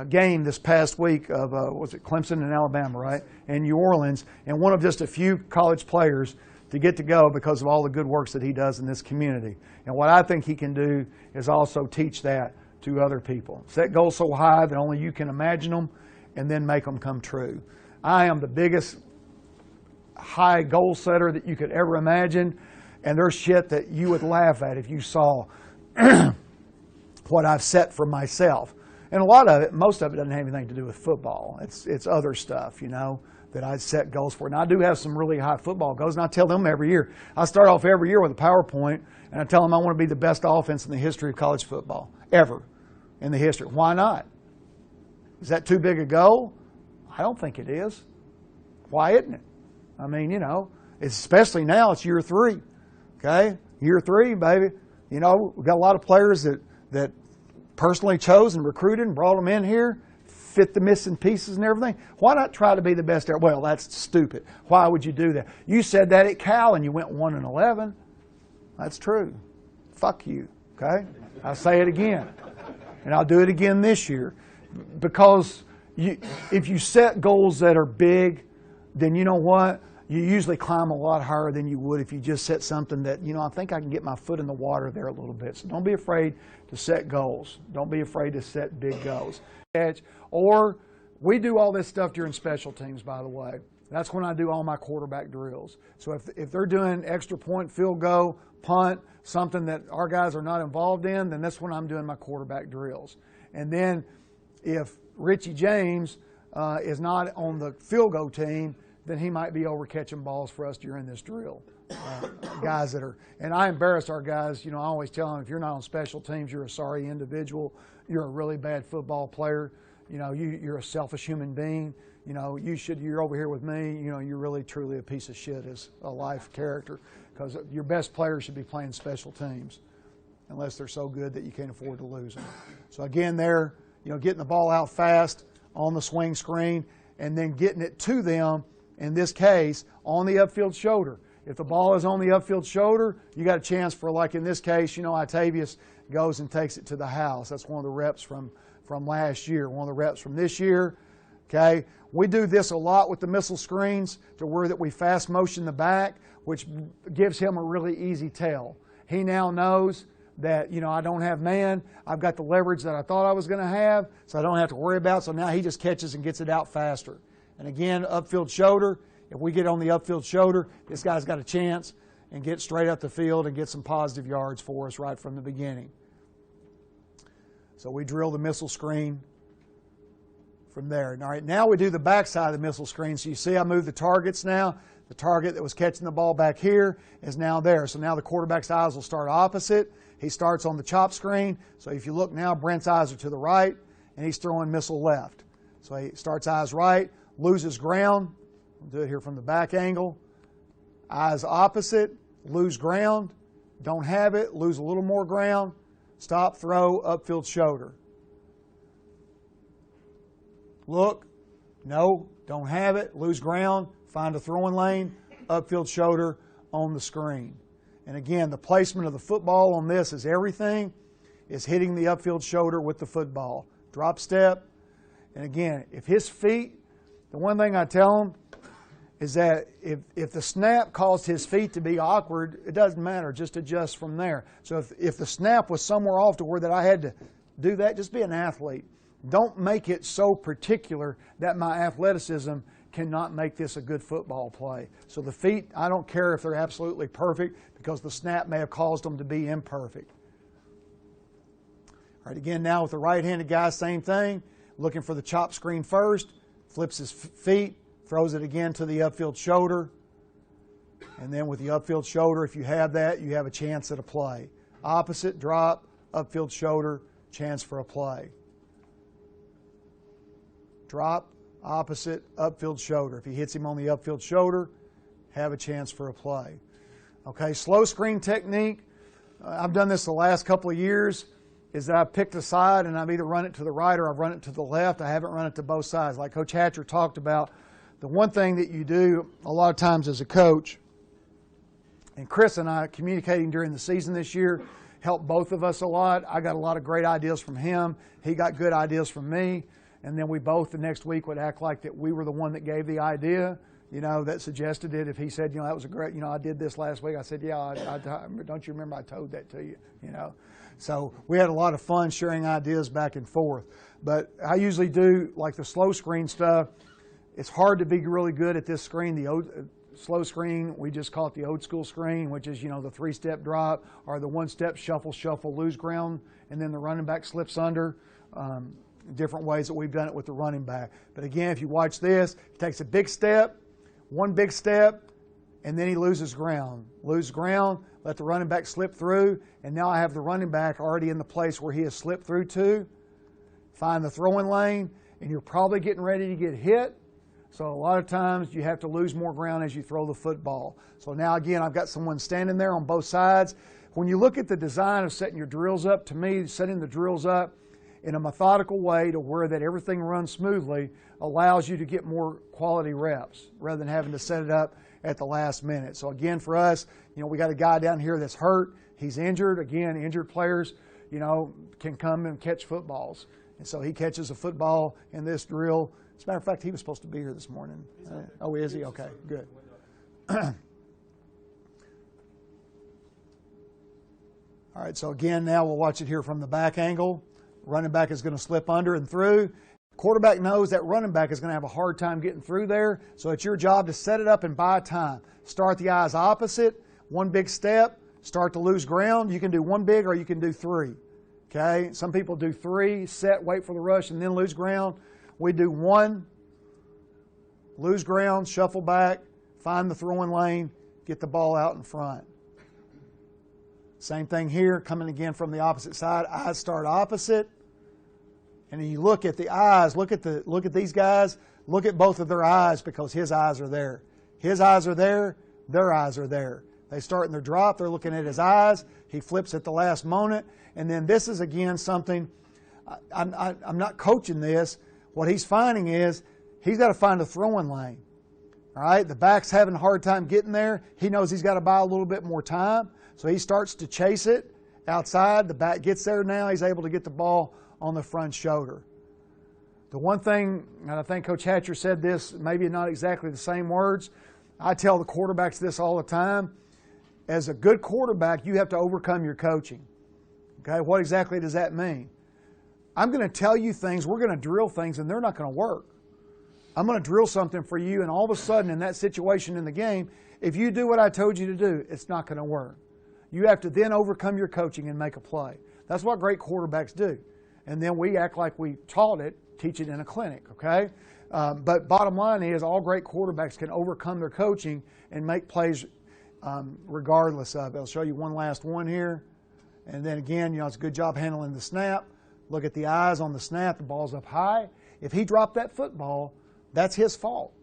game this past week of, was it Clemson and Alabama, right? And New Orleans, and one of just a few college players to get to go because of all the good works that he does in this community. And what I think he can do is also teach that to other people. Set goals so high that only you can imagine them and then make them come true. I am the biggest high goal setter that you could ever imagine, and there's shit that you would laugh at if you saw what I've set for myself. And a lot of it, most of it doesn't have anything to do with football. It's other stuff, that I set goals for. And I do have some really high football goals, and I tell them every year. I start off every year with a PowerPoint, and I tell them I want to be the best offense in the history of college football, ever in the history. Why not? Is that too big a goal? I don't think it is. Why isn't it? I mean, especially now, it's year 3, okay? Year 3, baby. We've got a lot of players that personally chose and recruited and brought them in here, fit the missing pieces and everything. Why not try to be the best there? Well, that's stupid. Why would you do that? You said that at Cal and you went 1-11. That's true. Fuck you, okay? I'll say it again. And I'll do it again this year. Because if you set goals that are big, then you know what? You usually climb a lot higher than you would if you just set something that, I think I can get my foot in the water there a little bit. So don't be afraid to set goals. Don't be afraid to set big goals. Or we do all this stuff during special teams, by the way. That's when I do all my quarterback drills. So if they're doing extra point, field goal, punt, something that our guys are not involved in, then that's when I'm doing my quarterback drills. And then if Richie James is not on the field goal team, then he might be over catching balls for us during this drill. Guys that are, and I embarrass our guys, you know, I always tell them, if you're not on special teams, you're a sorry individual, you're a really bad football player, you know, you're a selfish human being, you know, you're over here with me, you know, you're really truly a piece of shit as a life character, because your best players should be playing special teams, unless they're so good that you can't afford to lose them. So again, they're, you know, getting the ball out fast on the swing screen, and then getting it to them, in this case, on the upfield shoulder. If the ball is on the upfield shoulder, you got a chance for, like in this case, you know, Octavius goes and takes it to the house. That's one of the reps from last year, one of the reps from this year. Okay, we do this a lot with the missile screens, to where that we fast motion the back, which gives him a really easy tell. He now knows that, you know, I don't have man, I've got the leverage that I thought I was going to have, so I don't have to worry about it. So now he just catches and gets it out faster. And again, upfield shoulder, if we get on the upfield shoulder, this guy's got a chance and get straight up the field and get some positive yards for us right from the beginning. So we drill the missile screen from there. All right, now we do the backside of the missile screen. So you see I move the targets now. The target that was catching the ball back here is now there. So now the quarterback's eyes will start opposite. He starts on the chop screen. So if you look now, Brent's eyes are to the right, and he's throwing missile left. So he starts eyes right, loses ground. We'll do it here from the back angle. Eyes opposite, lose ground, don't have it, lose a little more ground, stop, throw, upfield shoulder. Look, no, don't have it, lose ground, find a throwing lane, upfield shoulder on the screen. And again, the placement of the football on this is everything. Is hitting the upfield shoulder with the football. Drop step. And again, if his feet, the one thing I tell him is that if the snap caused his feet to be awkward, it doesn't matter, just adjust from there. So if the snap was somewhere off to where that I had to do that, just be an athlete. Don't make it so particular that my athleticism cannot make this a good football play. So the feet, I don't care if they're absolutely perfect, because the snap may have caused them to be imperfect. All right, again, now with the right-handed guy, same thing. Looking for the chop screen first, flips his feet, throws it again to the upfield shoulder. And then with the upfield shoulder, if you have that, you have a chance at a play. Opposite, drop, upfield shoulder, chance for a play. Drop, opposite, upfield shoulder. If he hits him on the upfield shoulder, have a chance for a play. Okay, slow screen technique. I've done this the last couple of years, is that I've picked a side and I've either run it to the right or I've run it to the left. I haven't run it to both sides. Like Coach Hatcher talked about, the one thing that you do a lot of times as a coach, and Chris and I communicating during the season this year helped both of us a lot. I got a lot of great ideas from him. He got good ideas from me. And then we both the next week would act like that we were the one that gave the idea, you know, that suggested it. If he said, you know, that was a great, you know, I did this last week, I said, yeah, don't you remember I told that to you, you know. So we had a lot of fun sharing ideas back and forth. But I usually do, like the slow screen stuff, it's hard to be really good at this screen. The slow screen, we just call it the old school screen, which is, you know, the three-step drop or the one-step shuffle, shuffle, lose ground, and then the running back slips under. Different ways that we've done it with the running back. But again, if you watch this, he takes a big step, one big step, and then he loses ground. Lose ground, let the running back slip through, and now I have the running back already in the place where he has slipped through to. Find the throwing lane, and you're probably getting ready to get hit. So a lot of times you have to lose more ground as you throw the football. So now again, I've got someone standing there on both sides. When you look at the design of setting your drills up, to me, setting the drills up in a methodical way to where that everything runs smoothly allows you to get more quality reps rather than having to set it up at the last minute. So again, for us, you know, we got a guy down here that's hurt. He's injured. Again, injured players, you know, can come and catch footballs. And so he catches a football in this drill. As a matter of fact, he was supposed to be here this morning. Oh, is he? Okay, good. All right, so again, now we'll watch it here from the back angle. Running back is going to slip under and through. Quarterback knows that running back is going to have a hard time getting through there, so it's your job to set it up and buy time. Start the eyes opposite, one big step, start to lose ground. You can do one big or you can do three. Okay? Some people do 3, set, wait for the rush, and then lose ground. We do 1, lose ground, shuffle back, find the throwing lane, get the ball out in front. Same thing here, coming again from the opposite side. Eyes start opposite. And then you look at the eyes, look at these guys, look at both of their eyes because his eyes are there. His eyes are there, their eyes are there. They start in their drop, they're looking at his eyes, he flips at the last moment, and then this is again something, I'm not coaching this, what he's finding is he's got to find a throwing lane. All right, the back's having a hard time getting there, he knows he's got to buy a little bit more time, so he starts to chase it outside, the back gets there now, he's able to get the ball on the front shoulder. The one thing, and I think Coach Hatcher said this, maybe not exactly the same words, I tell the quarterbacks this all the time, as a good quarterback, you have to overcome your coaching. Okay, what exactly does that mean? I'm going to tell you things, we're going to drill things, and they're not going to work. I'm going to drill something for you, and all of a sudden in that situation in the game, if you do what I told you to do, it's not going to work. You have to then overcome your coaching and make a play. That's what great quarterbacks do. And then we act like we taught it, teach it in a clinic, okay? But bottom line is all great quarterbacks can overcome their coaching and make plays regardless of it. I'll show you one last one here. And then again, it's a good job handling the snap. Look at the eyes on the snap. The ball's up high. If he dropped that football, that's his fault,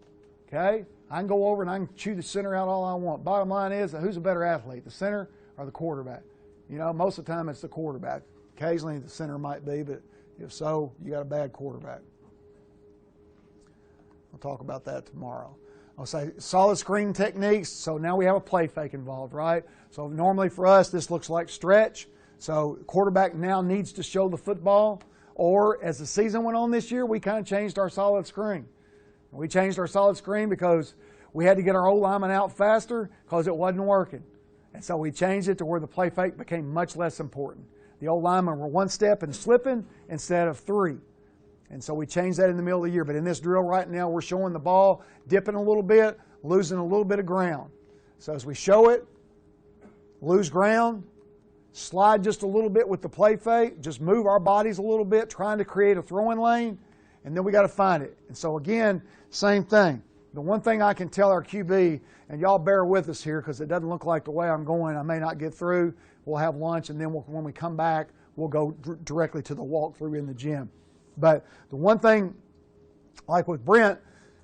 okay? I can go over and I can chew the center out all I want. Bottom line is, who's a better athlete, the center or the quarterback? Most of the time it's the quarterback. Occasionally the center might be, but if so, you got a bad quarterback. We'll talk about that tomorrow. I'll say solid screen techniques. So now we have a play fake involved, right? So normally for us, this looks like stretch. So quarterback now needs to show the football. Or as the season went on this year, we kind of changed our solid screen. We changed our solid screen because we had to get our old lineman out faster because it wasn't working. And so we changed it to where the play fake became much less important. The old linemen were 1 step and slipping instead of 3. And so we changed that in the middle of the year. But in this drill right now, we're showing the ball, dipping a little bit, losing a little bit of ground. So as we show it, lose ground, slide just a little bit with the play fake, just move our bodies a little bit, trying to create a throwing lane, and then we got to find it. And so again, same thing. The one thing I can tell our QB, and y'all bear with us here because it doesn't look like the way I'm going, I may not get through. We'll have lunch, and then when we come back, we'll go directly to the walkthrough in the gym. But the one thing, like with Brent,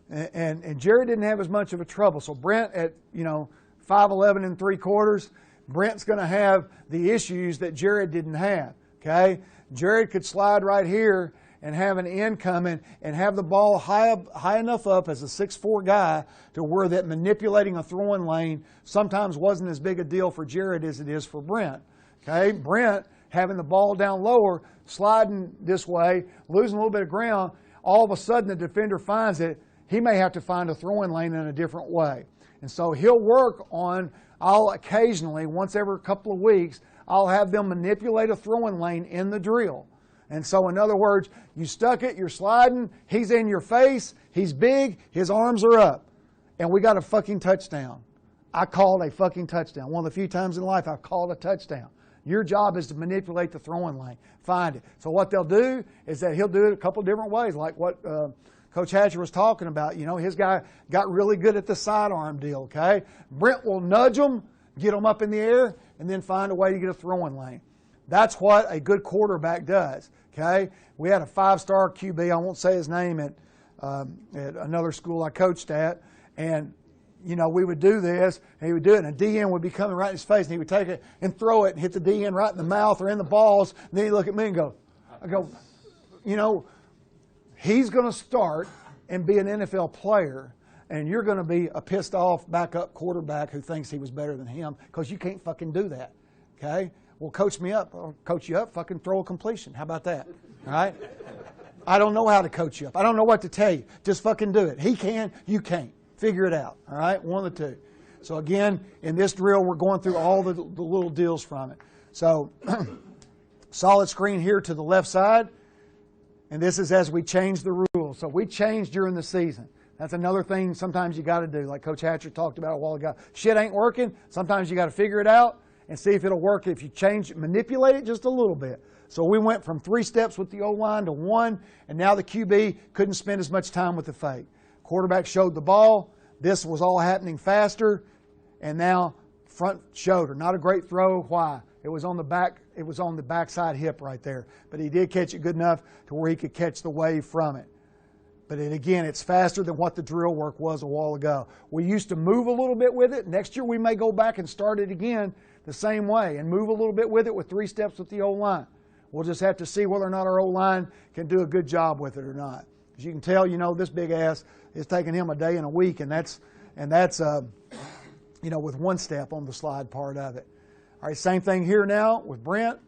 and Jared didn't have as much of a trouble. So Brent at 5'11 3/4, Brent's going to have the issues that Jared didn't have. Okay, Jared could slide right here and have an end coming and have the ball high enough up as a 6'4" guy to where that manipulating a throwing lane sometimes wasn't as big a deal for Jared as it is for Brent. Okay, Brent having the ball down lower, sliding this way, losing a little bit of ground, all of a sudden the defender finds it, he may have to find a throwing lane in a different way. And so he'll work on, I'll occasionally, once every couple of weeks, I'll have them manipulate a throwing lane in the drill. And so in other words, you stuck it, you're sliding, he's in your face, he's big, his arms are up, and we got a fucking touchdown. I called a fucking touchdown. One of the few times in life I've called a touchdown. Your job is to manipulate the throwing lane. Find it. So what they'll do is that he'll do it a couple different ways, like what Coach Hatcher was talking about. His guy got really good at the sidearm deal, okay? Brent will nudge them, get them up in the air, and then find a way to get a throwing lane. That's what a good quarterback does, okay? We had a 5-star QB, I won't say his name, at another school I coached at, and we would do this, and he would do it, and a DN would be coming right in his face, and he would take it and throw it and hit the DN right in the mouth or in the balls, and then he'd look at me and go, he's going to start and be an NFL player, and you're going to be a pissed off backup quarterback who thinks he was better than him because you can't fucking do that, okay? Well, coach me up. I'll coach you up. Fucking throw a completion. How about that? All right? I don't know how to coach you up. I don't know what to tell you. Just fucking do it. He can. You can't. Figure it out. All right? One of the two. So again, in this drill, we're going through all the little deals from it. So solid screen here to the left side. And this is as we change the rules. So we change during the season. That's another thing sometimes you got to do, like Coach Hatcher talked about a while ago. Shit ain't working. Sometimes you got to figure it out and see if it'll work if you manipulate it just a little bit. So we went from 3 steps with the O-line to 1, and now the QB couldn't spend as much time with the fake. Quarterback showed the ball. This was all happening faster, and now front shoulder. Not a great throw. Why? It was on the back. It was on the backside hip right there. But he did catch it good enough to where he could catch the wave from it. But again, it's faster than what the drill work was a while ago. We used to move a little bit with it. Next year we may go back and start it again the same way and move a little bit with it with 3 steps with the O-line. We'll just have to see whether or not our O-line can do a good job with it or not. As you can tell, this big ass is taking him a day and a week, and that's with 1 step on the slide part of it. All right, same thing here now with Brent.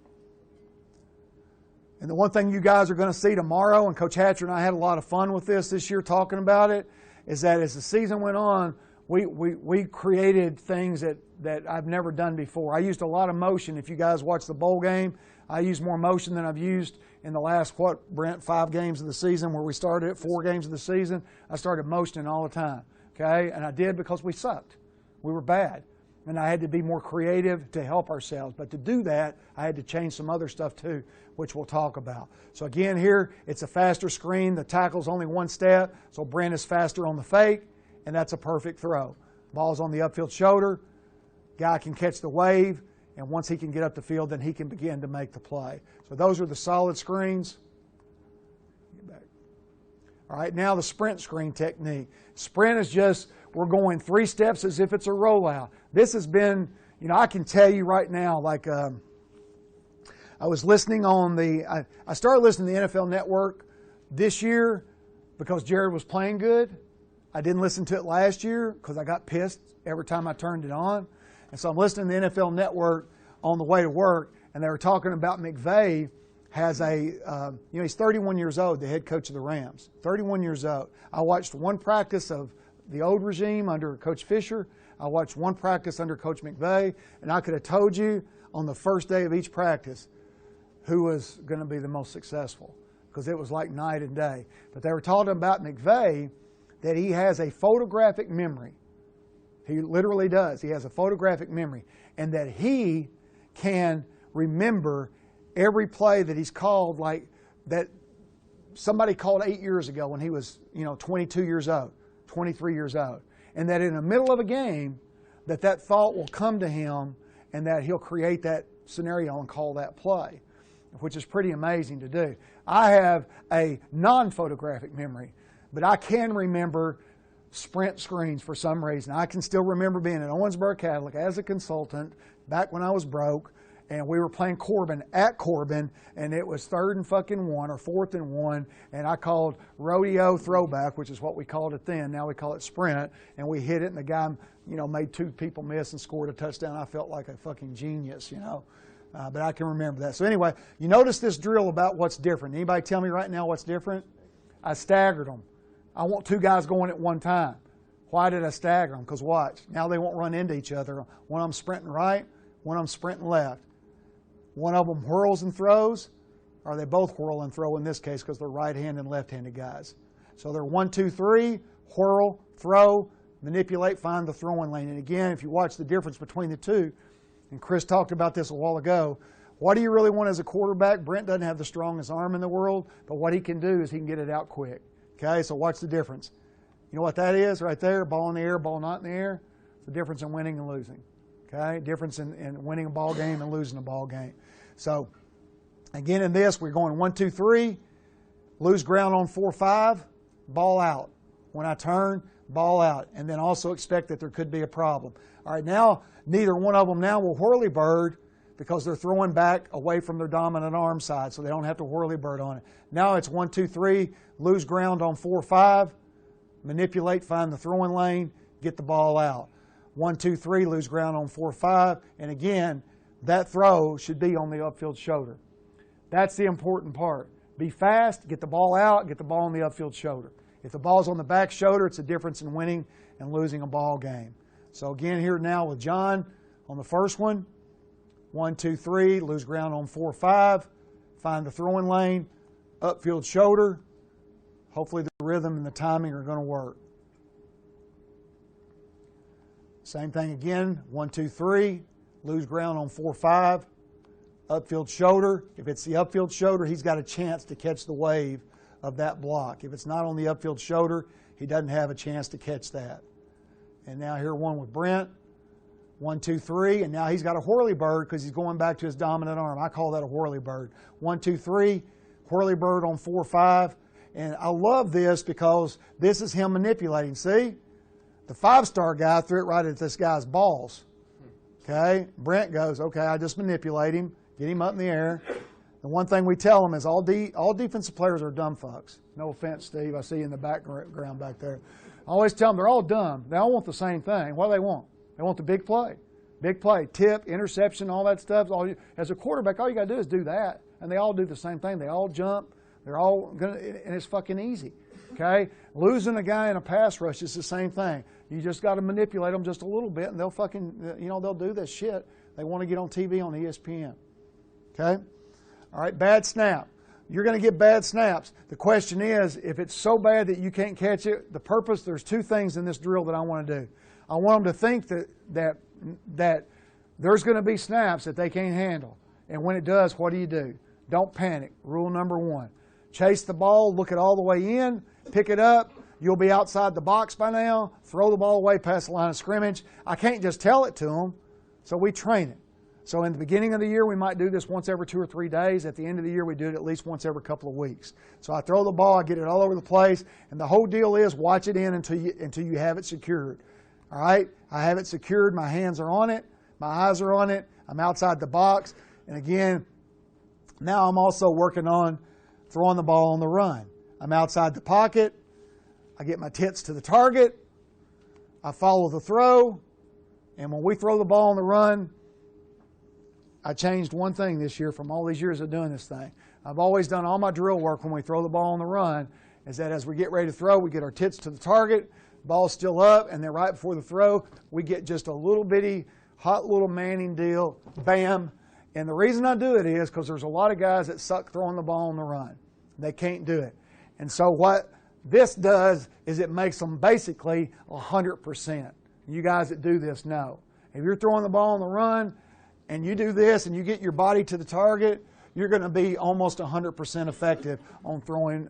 And the one thing you guys are going to see tomorrow, and Coach Hatcher and I had a lot of fun with this year talking about it, is that as the season went on, we created things that I've never done before. I used a lot of motion. If you guys watch the bowl game, I used more motion than I've used in the last, Brent, 5 games of the season, where we started at 4 games of the season. I started motioning all the time, okay? And I did because we sucked. We were bad. And I had to be more creative to help ourselves. But to do that, I had to change some other stuff too, which we'll talk about. So again, here, it's a faster screen. The tackle's only 1 step, so Brent is faster on the fake, and that's a perfect throw. Ball's on the upfield shoulder. Guy can catch the wave, and once he can get up the field, then he can begin to make the play. So those are the solid screens. Get back. All right, now the sprint screen technique. Sprint is just, we're going 3 steps as if it's a rollout. This has been, I can tell you right now, like I was listening on I started listening to the NFL Network this year because Jared was playing good. I didn't listen to it last year because I got pissed every time I turned it on. And so I'm listening to the NFL Network on the way to work, and they were talking about McVay has he's 31 years old, the head coach of the Rams. 31 years old. I watched 1 practice of the old regime under Coach Fisher. I watched 1 practice under Coach McVay, and I could have told you on the first day of each practice who was going to be the most successful, because it was like night and day. But they were talking about McVay, that he has a photographic memory. He literally does. He has a photographic memory, and that he can remember every play that he's called, like that somebody called 8 years ago when he was 22 years old, 23 years old. And that in the middle of a game, that thought will come to him, and that he'll create that scenario and call that play, which is pretty amazing to do. I have a non-photographic memory, but I can remember sprint screens for some reason. I can still remember being at Owensboro Catholic as a consultant back when I was broke, and we were playing Corbin at Corbin, and it was 3rd and fucking 1 or 4th and 1, and I called rodeo throwback, which is what we called it then. Now we call it sprint, and we hit it, and the guy, made 2 people miss and scored a touchdown. I felt like a fucking genius, but I can remember that. So anyway, you notice this drill about what's different. Anybody tell me right now what's different? I staggered them. I want 2 guys going at one time. Why did I stagger them? Because watch, now they won't run into each other. One of them sprinting right, one of them sprinting left. One of them whirls and throws, or they both whirl and throw in this case because they're right-handed and left-handed guys. So they're 1, 2, 3, whirl, throw, manipulate, find the throwing lane. And again, if you watch the difference between the two, and Chris talked about this a while ago, what do you really want as a quarterback? Brent doesn't have the strongest arm in the world, but what he can do is he can get it out quick. Okay, so watch the difference. You know what that is right there? Ball in the air, ball not in the air. It's the difference in winning and losing. Okay, difference in winning a ball game and losing a ball game. So, again in this, we're going 1, 2, 3, lose ground on 4, 5, ball out. When I turn, ball out. And then also expect that there could be a problem. All right, now, neither one of them now will whirly bird because they're throwing back away from their dominant arm side, so they don't have to whirly bird on it. Now it's 1, 2, 3, lose ground on 4, 5, manipulate, find the throwing lane, get the ball out. 1, 2, 3, lose ground on 4, 5, and again, that throw should be on the upfield shoulder. That's the important part. Be fast, get the ball out, get the ball on the upfield shoulder. If the ball's on the back shoulder, it's a difference in winning and losing a ball game. So again, here now with John on the first one, 1, 2, 3, lose ground on 4, 5, find the throwing lane, upfield shoulder. Hopefully the rhythm and the timing are going to work. Same thing again, 1, 2, 3, lose ground on 4, 5, upfield shoulder. If it's the upfield shoulder, he's got a chance to catch the wave of that block. If it's not on the upfield shoulder, he doesn't have a chance to catch that. And now here one with Brent. 1, 2, 3, and now he's got a whirly bird because he's going back to his dominant arm. I call that a whirly bird. 1, 2, 3, whirly bird on 4, 5. And I love this because this is him manipulating. See? The 5-star guy threw it right at this guy's balls. Okay? Brent goes, okay, I just manipulate him, get him up in the air. The one thing we tell them is all defensive players are dumb fucks. No offense, Steve. I see you in the background back there. I always tell them they're all dumb. They all want the same thing. What do they want? They want the big play, tip, interception, all that stuff. As a quarterback, all you got to do is do that, and they all do the same thing. They all jump. They're all gonna, and it's fucking easy. Okay, losing a guy in a pass rush is the same thing. You just got to manipulate them just a little bit, and they'll fucking, they'll do this shit. They want to get on TV on ESPN. Okay, all right, bad snap. You're going to get bad snaps. The question is, if it's so bad that you can't catch it, there's two things in this drill that I want to do. I want them to think that there's going to be snaps that they can't handle. And when it does, what do? Don't panic. Rule number 1. Chase the ball, look it all the way in, pick it up. You'll be outside the box by now. Throw the ball away past the line of scrimmage. I can't just tell it to them, so we train it. So in the beginning of the year, we might do this once every 2 or 3 days. At the end of the year, we do it at least once every couple of weeks. So I throw the ball, I get it all over the place, and the whole deal is watch it in until you have it secured. All right, I have it secured. My hands are on it. My eyes are on it. I'm outside the box. And again, now I'm also working on throwing the ball on the run. I'm outside the pocket. I get my tits to the target. I follow the throw. And when we throw the ball on the run, I changed one thing this year from all these years of doing this thing. I've always done all my drill work when we throw the ball on the run, is that as we get ready to throw, we get our tits to the target. Ball's still up, and then right before the throw, we get just a little bitty, hot little Manning deal, bam. And the reason I do it is because there's a lot of guys that suck throwing the ball on the run. They can't do it. And so what this does is it makes them basically 100%. You guys that do this know. If you're throwing the ball on the run, and you do this, and you get your body to the target, you're going to be almost 100% effective on throwing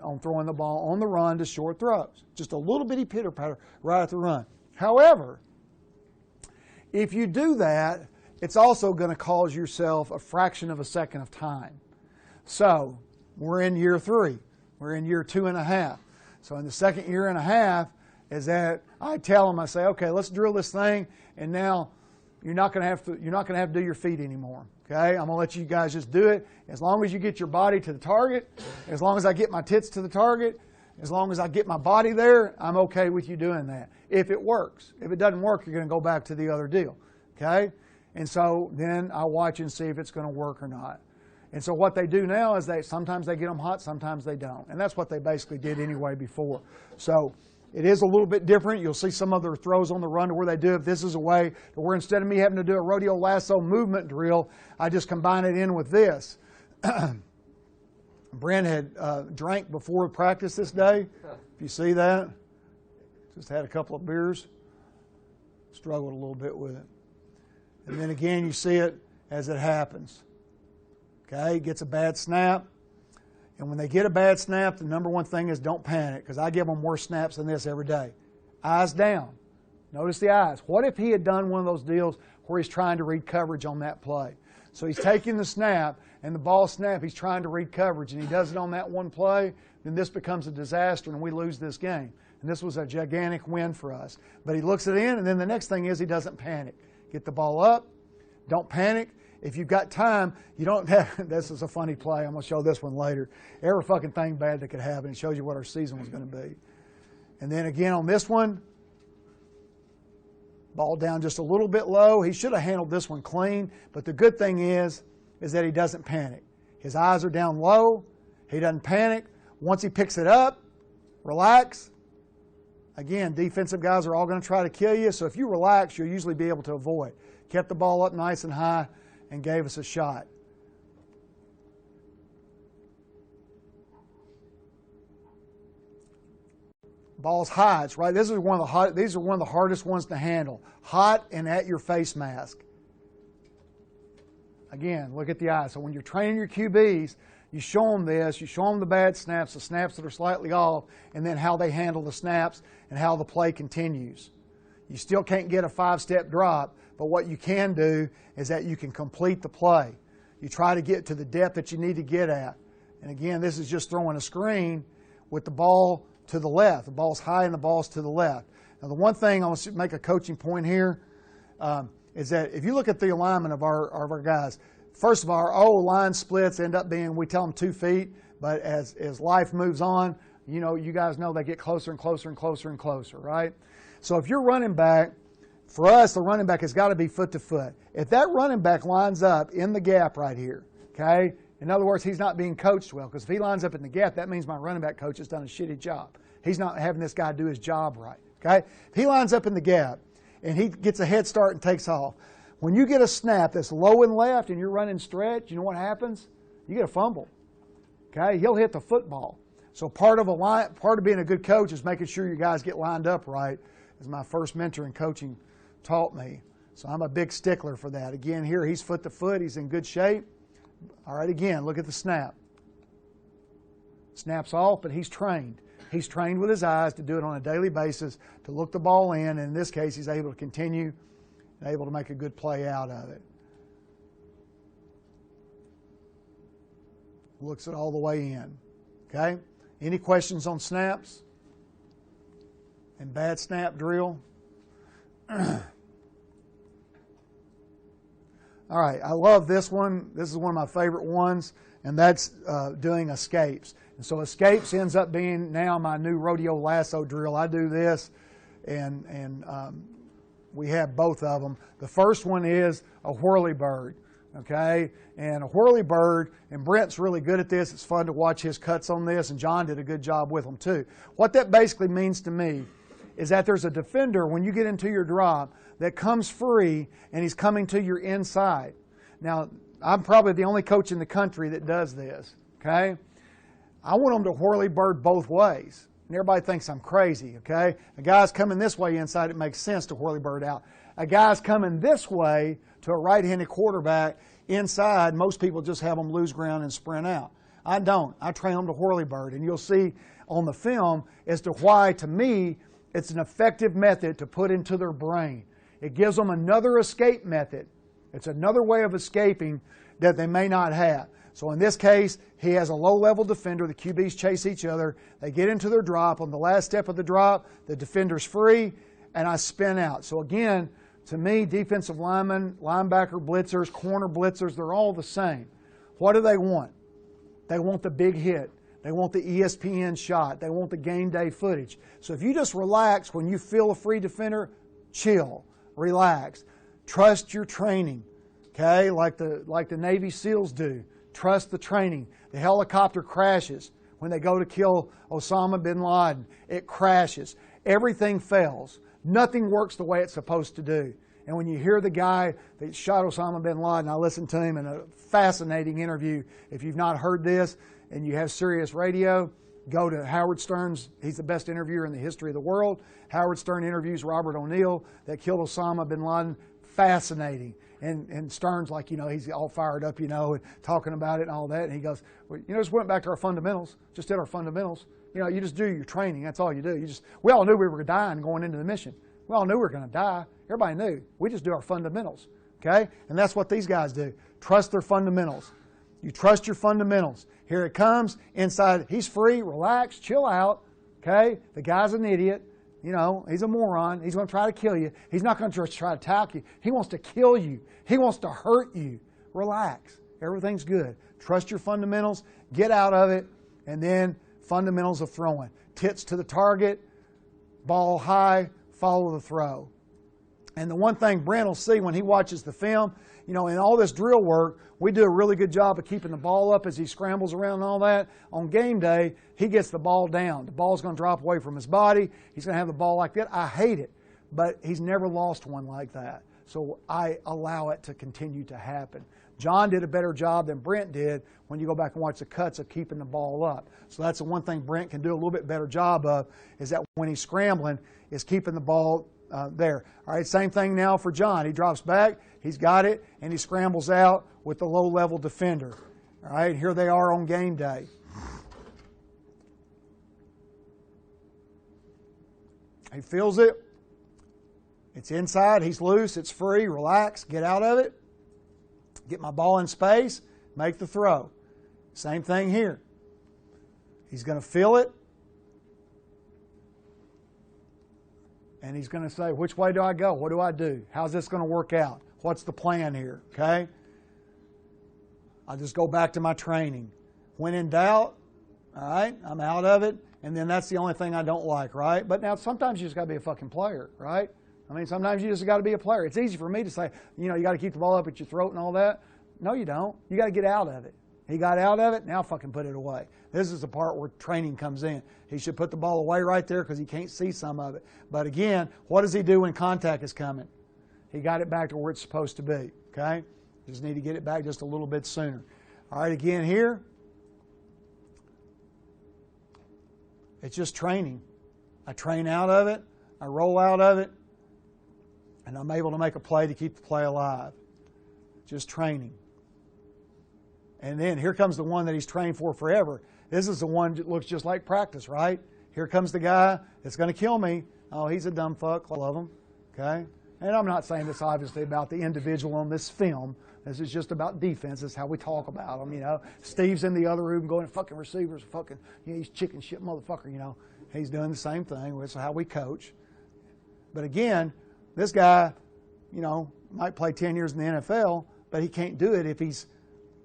the ball on the run to short throws. Just a little bitty pitter-patter right at the run. However, if you do that, it's also going to cause yourself a fraction of a second of time. So we're in year 3. We're in year 2.5. So in the second year and a half is that I tell them, I say, okay, let's drill this thing, and now you're not going to have to do your feet anymore. Okay, I'm going to let you guys just do it. As long as you get your body to the target, as long as I get my tits to the target, as long as I get my body there, I'm okay with you doing that. If it works. If it doesn't work, you're going to go back to the other deal. Okay? And so then I watch and see if it's going to work or not. And so what they do now is sometimes they get them hot, sometimes they don't. And that's what they basically did anyway before. So it is a little bit different. You'll see some other throws on the run to where they do it. This is a way to where instead of me having to do a rodeo lasso movement drill, I just combine it in with this. Brent had drank before practice this day. If you see that, just had a couple of beers. Struggled a little bit with it. And then again, you see it as it happens. Okay, gets a bad snap. And when they get a bad snap, the number one thing is don't panic, because I give them worse snaps than this every day. Eyes down. Notice the eyes. What if he had done one of those deals where he's trying to read coverage on that play? So he's taking the snap, and the ball snap, he's trying to read coverage, and he does it on that one play, then this becomes a disaster, and we lose this game. And this was a gigantic win for us. But he looks it in, and then the next thing is he doesn't panic. Get the ball up. Don't panic. If you've got time, you don't have, this is a funny play. I'm going to show this one later. Every fucking thing bad that could happen. It shows you what our season was going to be. And then again on this one, ball down just a little bit low. He should have handled this one clean. But the good thing is that he doesn't panic. His eyes are down low. He doesn't panic. Once he picks it up, relax. Again, defensive guys are all going to try to kill you. So if you relax, you'll usually be able to avoid. Kept the ball up nice and high and gave us a shot. Ball's high. It's right. These are one of the hardest ones to handle. Hot and at your face mask. Again, look at the eye. So when you're training your QBs, you show them this, you show them the bad snaps, the snaps that are slightly off, and then how they handle the snaps and how the play continues. You still can't get a 5-step drop, but what you can do is that you can complete the play. You try to get to the depth that you need to get at. And again, this is just throwing a screen with the ball to the left. The ball's high and the ball's to the left. Now, the one thing I want to make a coaching point here is that if you look at the alignment of our guys, first of all, our line splits end up being, we tell them 2 feet, but as life moves on, you know, you guys know they get closer and closer and closer and closer, right? So if you're running back, for us, the running back has got to be foot to foot. If that running back lines up in the gap right here, okay, in other words, he's not being coached well, because if he lines up in the gap, that means my running back coach has done a shitty job. He's not having this guy do his job right, okay? If he lines up in the gap and he gets a head start and takes off, when you get a snap that's low and left and you're running stretch, you know what happens? You get a fumble, okay? He'll hit the football. So part of being a good coach is making sure your guys get lined up right, as my first mentor in coaching taught me. So I'm a big stickler for that. Again, here he's foot to foot. He's in good shape. All right, again, look at the snap. Snaps off, but he's trained. He's trained with his eyes to do it on a daily basis, to look the ball in, and in this case, he's able to continue and able to make a good play out of it. Looks it all the way in. Okay? Any questions on snaps and bad snap drill? All right, I love this one. This is one of my favorite ones, and that's doing escapes. And so escapes ends up being now my new rodeo lasso drill. I do this, and we have both of them. The first one is a whirly bird, okay? And a whirly bird, and Brent's really good at this. It's fun to watch his cuts on this, and John did a good job with them too. What that basically means to me is that there's a defender when you get into your drop that comes free and he's coming to your inside. Now, I'm probably the only coach in the country that does this, okay? I want them to whirly bird both ways. And everybody thinks I'm crazy, okay? A guy's coming this way inside, it makes sense to whirly bird out. A guy's coming this way to a right-handed quarterback inside, most people just have them lose ground and sprint out. I don't. I train them to whirly bird, and you'll see on the film as to why, to me, it's an effective method to put into their brain. It gives them another escape method. It's another way of escaping that they may not have. So in this case, he has a low-level defender. The QBs chase each other. They get into their drop. On the last step of the drop, the defender's free, and I spin out. So again, to me, defensive linemen, linebacker blitzers, corner blitzers, they're all the same. What do they want? They want the big hit. They want the ESPN shot. They want the game day footage. So if you just relax when you feel a free defender, chill, relax. Trust your training, okay, like the Navy SEALs do. Trust the training. The helicopter crashes when they go to kill Osama bin Laden. It crashes. Everything fails. Nothing works the way it's supposed to do. And when you hear the guy that shot Osama bin Laden, I listened to him in a fascinating interview. If you've not heard this and you have Sirius Radio, go to Howard Stern's. He's the best interviewer in the history of the world. Howard Stern interviews Robert O'Neill that killed Osama bin Laden. Fascinating. And Stern's like, you know, he's all fired up, you know, and talking about it and all that. And he goes, well, you know, just went back to our fundamentals, just did our fundamentals. You know, you just do your training. That's all you do. We all knew we were dying going into the mission. We all knew we were going to die. Everybody knew. We just do our fundamentals, okay? And that's what these guys do. Trust their fundamentals. You trust your fundamentals. Here it comes. Inside, he's free. Relax. Chill out, okay? The guy's an idiot. You know, he's a moron. He's going to try to kill you. He's not going to just try to attack you. He wants to kill you. He wants to hurt you. Relax. Everything's good. Trust your fundamentals. Get out of it. And then fundamentals of throwing. Tits to the target. Ball high. Follow the throw. And the one thing Brent will see when he watches the film, you know, in all this drill work, we do a really good job of keeping the ball up as he scrambles around and all that. On game day, he gets the ball down. The ball's going to drop away from his body. He's going to have the ball like that. I hate it, but he's never lost one like that. So I allow it to continue to happen. John did a better job than Brent did when you go back and watch the cuts of keeping the ball up. So that's the one thing Brent can do a little bit better job of, is that when he's scrambling, is keeping the ball there. All right, same thing now for John. He drops back, he's got it, and he scrambles out with the low-level defender. All right, here they are on game day. He feels it. It's inside, he's loose, it's free, relax, get out of it. Get my ball in space, make the throw. Same thing here. He's going to feel it. And he's going to say, which way do I go? What do I do? How's this going to work out? What's the plan here? Okay? I'll just go back to my training. When in doubt, all right, I'm out of it. And then that's the only thing I don't like, right? But now sometimes you just got to be a fucking player, right? I mean, sometimes you just got to be a player. It's easy for me to say, you know, you got to keep the ball up at your throat and all that. No, you don't. You got to get out of it. He got out of it, now fucking put it away. This is the part where training comes in. He should put the ball away right there because he can't see some of it. But again, what does he do when contact is coming? He got it back to where it's supposed to be, okay? Just need to get it back just a little bit sooner. All right, again here, it's just training. I train out of it, I roll out of it, and I'm able to make a play to keep the play alive. Just training. And then here comes the one that he's trained for forever. This is the one that looks just like practice, right? Here comes the guy that's going to kill me. Oh, he's a dumb fuck. I love him. Okay? And I'm not saying this obviously about the individual on this film. This is just about defense. This is how we talk about them, you know. Steve's in the other room going, fucking receivers, fucking, you know, he's chicken shit motherfucker, you know. He's doing the same thing. That's how we coach. But again, this guy, you know, might play 10 years in the NFL, but he can't do it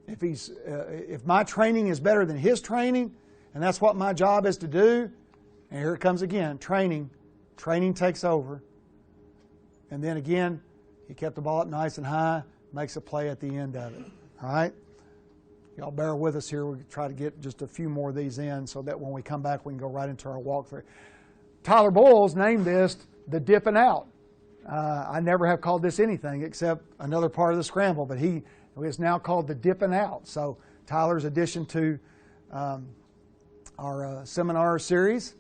if my training is better than his training, and that's what my job is to do. And here it comes again, training. Training takes over. And then again, he kept the ball up nice and high, makes a play at the end of it. All right? Y'all bear with us here. We'll try to get just a few more of these in so that when we come back, we can go right into our walkthrough. Tyler Boyles named this the dipping out. I never have called this anything except another part of the scramble, but it's now called the dipping out. So Tyler's addition to our seminar series,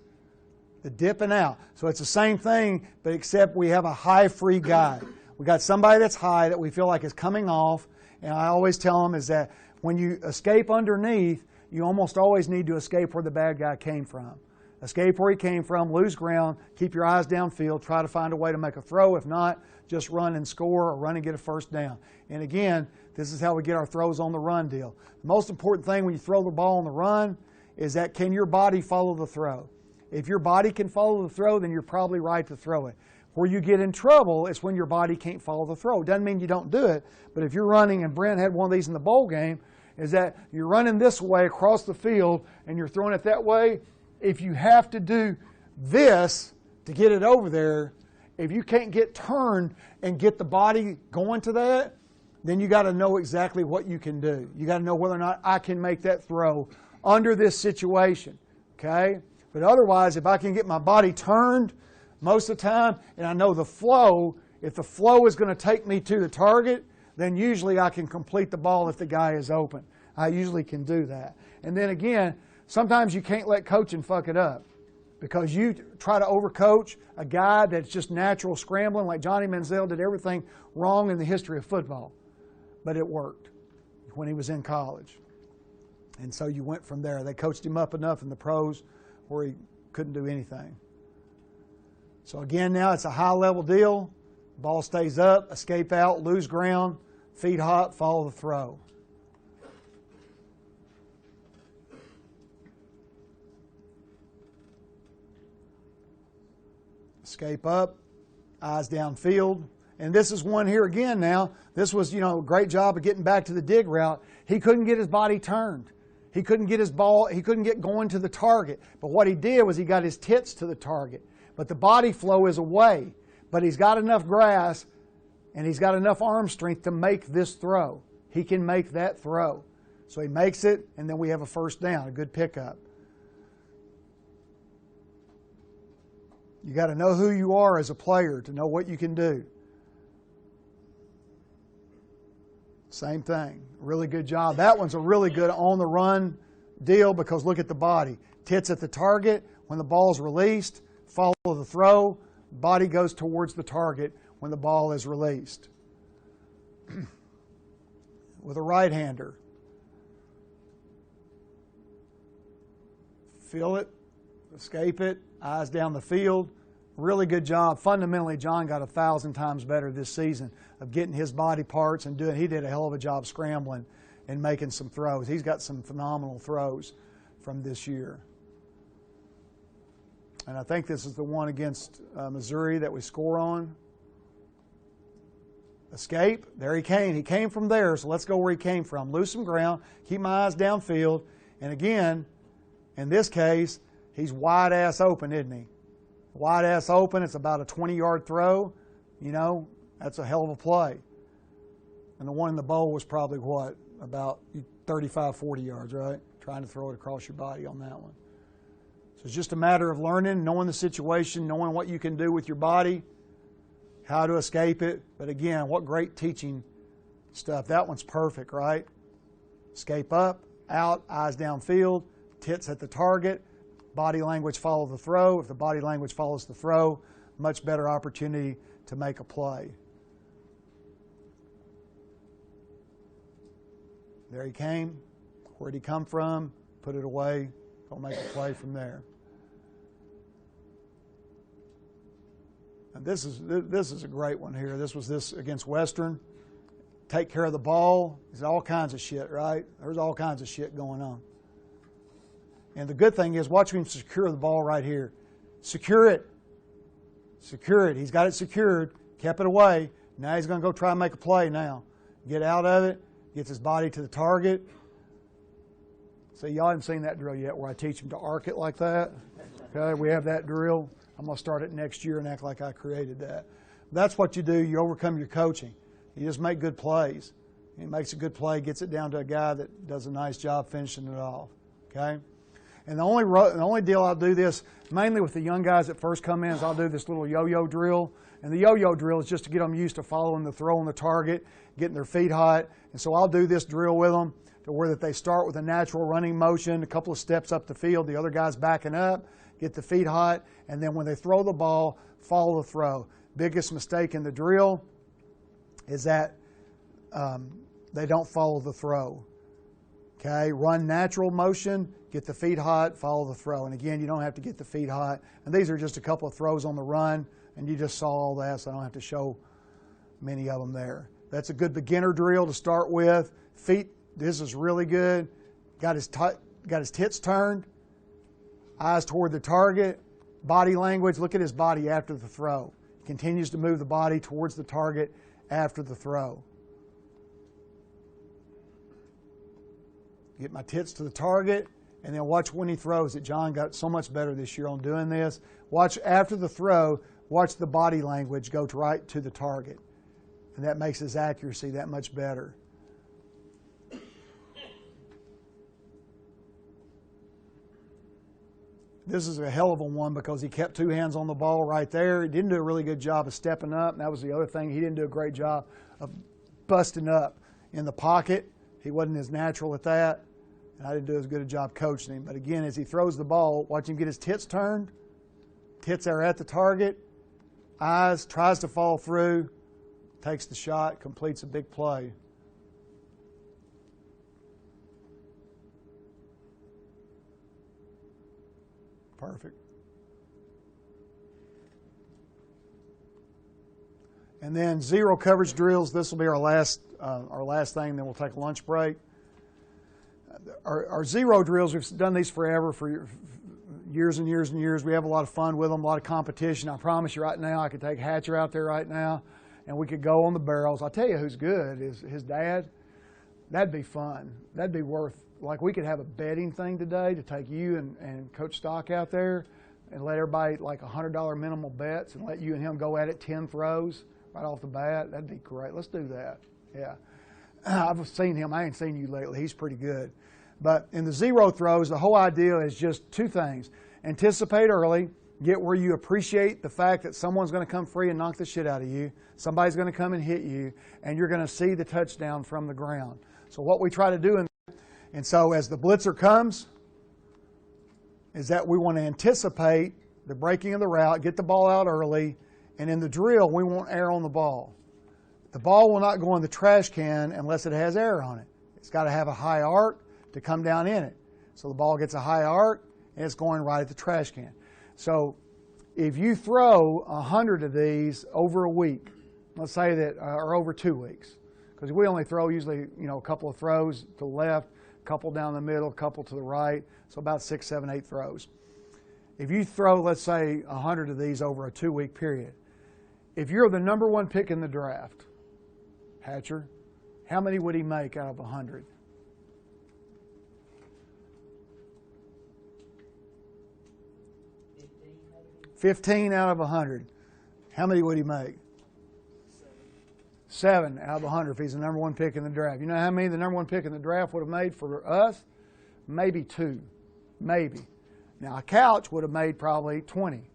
the dipping out. So it's the same thing, but except we have a high free guy. We got somebody that's high that we feel like is coming off, and I always tell them is that when you escape underneath, you almost always need to escape where the bad guy came from. Escape where he came from, lose ground, keep your eyes downfield, try to find a way to make a throw. If not, just run and score or run and get a first down. And again, this is how we get our throws on the run deal. The most important thing when you throw the ball on the run is that can your body follow the throw? If your body can follow the throw, then you're probably right to throw it. Where you get in trouble is when your body can't follow the throw. Doesn't mean you don't do it, but if you're running, and Brent had one of these in the bowl game, is that you're running this way across the field and you're throwing it that way. If you have to do this to get it over there, if you can't get turned and get the body going to that, then you got to know exactly what you can do. You got to know whether or not I can make that throw under this situation, okay? But otherwise, if I can get my body turned most of the time, and I know the flow, if the flow is going to take me to the target, then usually I can complete the ball if the guy is open. I usually can do that. And then again, sometimes you can't let coaching fuck it up because you try to overcoach a guy that's just natural scrambling like Johnny Manziel did everything wrong in the history of football. But it worked when he was in college. And so you went from there. They coached him up enough in the pros where he couldn't do anything. So again, now it's a high-level deal. Ball stays up, escape out, lose ground, feet hot, follow the throw. Escape up, eyes downfield. And this is one here again now. This was, a great job of getting back to the dig route. He couldn't get his body turned. He couldn't get his ball, he couldn't get going to the target. But what he did was he got his tits to the target. But the body flow is away. But he's got enough grass and he's got enough arm strength to make this throw. He can make that throw. So he makes it, and then we have a first down, a good pickup. You got to know who you are as a player to know what you can do. Same thing. Really good job. That one's a really good on-the-run deal because look at the body. Tits at the target. When the ball's released, follow the throw. Body goes towards the target when the ball is released. With a right-hander, feel it, escape it, eyes down the field. Really good job. Fundamentally, John got 1,000 times better this season of getting his body parts and doing. He did a hell of a job scrambling and making some throws. He's got some phenomenal throws from this year. And I think this is the one against Missouri that we score on. Escape. There he came. He came from there, so let's go where he came from. Lose some ground. Keep my eyes downfield. And again, in this case, he's wide-ass open, isn't he? Wide-ass open. It's about a 20-yard throw. You know, that's a hell of a play. And the one in the bowl was probably, what, about 35, 40 yards, right? Trying to throw it across your body on that one. So it's just a matter of learning, knowing the situation, knowing what you can do with your body, how to escape it. But again, what great teaching stuff. That one's perfect, right? Escape up, out, eyes downfield, tits at the target, body language follow the throw. If the body language follows the throw, much better opportunity to make a play. There he came. Where'd he come from? Put it away. Go make a play from there. And this is a great one here. This was this against Western. Take care of the ball. There's all kinds of shit, right? There's all kinds of shit going on. And the good thing is, watch him secure the ball right here. Secure it. Secure it. He's got it secured. Kept it away. Now he's going to go try and make a play now. Get out of it. Gets his body to the target. See, y'all haven't seen that drill yet where I teach him to arc it like that. Okay, we have that drill. I'm going to start it next year and act like I created that. That's what you do. You overcome your coaching. You just make good plays. He makes a good play, gets it down to a guy that does a nice job finishing it off. Okay? And the only deal I'll do this, mainly with the young guys that first come in, is I'll do this little yo-yo drill. And the yo-yo drill is just to get them used to following the throw on the target, getting their feet hot. And so I'll do this drill with them to where that they start with a natural running motion, a couple of steps up the field, the other guy's backing up, get the feet hot, and then when they throw the ball, follow the throw. Biggest mistake in the drill is that they don't follow the throw. Okay, run natural motion, get the feet hot, follow the throw. And again, you don't have to get the feet hot. And these are just a couple of throws on the run, and you just saw all that, so I don't have to show many of them there. That's a good beginner drill to start with. Feet, this is really good. Got his tits turned, eyes toward the target. Body language, look at his body after the throw. Continues to move the body towards the target after the throw. Get my tits to the target, and then watch when he throws it. John got so much better this year on doing this. Watch after the throw, watch the body language go right to the target. And that makes his accuracy that much better. This is a hell of a one because he kept two hands on the ball right there. He didn't do a really good job of stepping up. And that was the other thing. He didn't do a great job of busting up in the pocket. He wasn't as natural at that. And I didn't do as good a job coaching him. But again, as he throws the ball, watch him get his tits turned. Tits are at the target. Eyes, tries to fall through. Takes the shot, completes a big play. Perfect. And then zero coverage drills. This will be our last thing. Then we'll take a lunch break. Our zero drills, we've done these forever, for years and years and years. We have a lot of fun with them, a lot of competition. I promise you right now, I could take Hatcher out there right now, and we could go on the barrels. I'll tell you who's good is his dad. That'd be fun. That'd be worth, like we could have a betting thing today to take you and Coach Stock out there and let everybody like $100 minimal bets and let you and him go at it 10 throws right off the bat. That'd be great. Let's do that. Yeah. I've seen him. I ain't seen you lately. He's pretty good. But in the zero throws, the whole idea is just two things. Anticipate early. Get where you appreciate the fact that someone's going to come free and knock the shit out of you. Somebody's going to come and hit you, and you're going to see the touchdown from the ground. So what we try to do, and so as the blitzer comes, is that we want to anticipate the breaking of the route, get the ball out early, And in the drill, we want air on the ball. The ball will not go in the trash can unless it has air on it. It's got to have a high arc to come down in it. So the ball gets a high arc, and it's going right at the trash can. So if you throw 100 of these over a week, let's say that, or over 2 weeks, because we only throw usually, a couple of throws to the left, a couple down the middle, a couple to the right, so about 6, 7, 8 throws. If you throw, let's say, 100 of these over a 2-week period, if you're the number 1 pick in the draft, Hatcher, how many would he make out of 100? 15 out of 100. How many would he make? 7 out of 100 if he's the number 1 pick in the draft. You know how many the number 1 pick in the draft would have made for us? Maybe 2. Maybe. Now, a Couch would have made probably 20.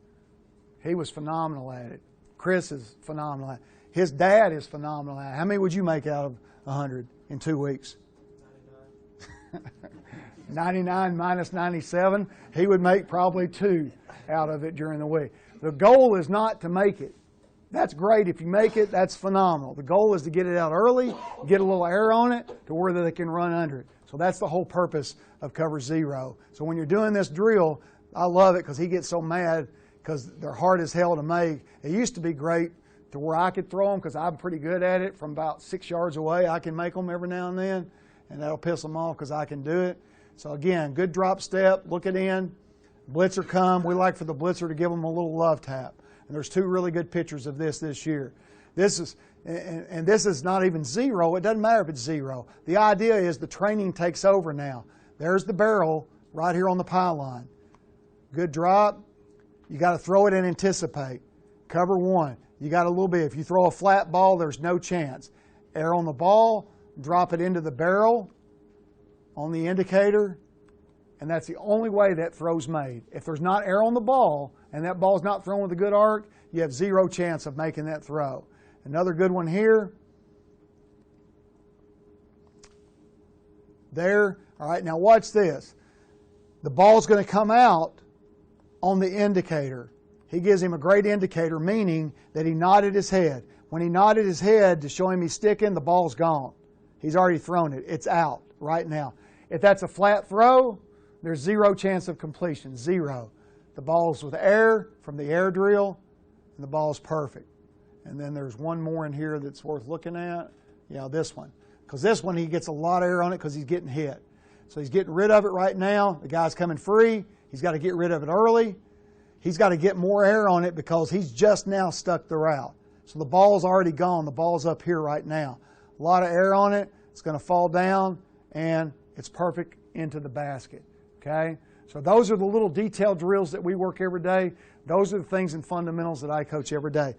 He was phenomenal at it. Chris is phenomenal at it. His dad is phenomenal at it. How many would you make out of 100 in 2 weeks? 99 minus 97. He would make probably 2 out of it during the week. The goal is not to make it. That's great. If you make it, that's phenomenal. The goal is to get it out early, get a little air on it to where they can run under it. So that's the whole purpose of Cover Zero. So when you're doing this drill, I love it because he gets so mad because they're hard as hell to make. It used to be great to where I could throw them because I'm pretty good at it. From about 6 yards away, I can make them every now and then, and that'll piss them off because I can do it. So again, good drop step, look it in, blitzer come. We like for the blitzer to give them a little love tap. And there's 2 really good pictures of this year. This is, and this is not even zero. It doesn't matter if it's zero. The idea is the training takes over now. There's the barrel right here on the pylon. Good drop. You got to throw it and anticipate. Cover 1. You got a little bit. If you throw a flat ball, there's no chance. Air on the ball, drop it into the barrel on the indicator, and that's the only way that throw's made. If there's not air on the ball and that ball's not thrown with a good arc, you have 0 chance of making that throw. Another good one here. There. All right, now watch this. The ball's going to come out on the indicator. He gives him a great indicator, meaning that he nodded his head. When he nodded his head to show him he's sticking, the ball's gone. He's already thrown it. It's out right now. If that's a flat throw, there's 0 chance of completion, 0. The ball's with air from the air drill, and the ball's perfect. And then there's one more in here that's worth looking at. Yeah, this one. Because this one, he gets a lot of air on it because he's getting hit. So he's getting rid of it right now. The guy's coming free. He's got to get rid of it early. He's got to get more air on it because he's just now stuck the route. So the ball's already gone. The ball's up here right now. A lot of air on it. It's going to fall down, and it's perfect into the basket. Okay? So those are the little detailed drills that we work every day. Those are the things and fundamentals that I coach every day.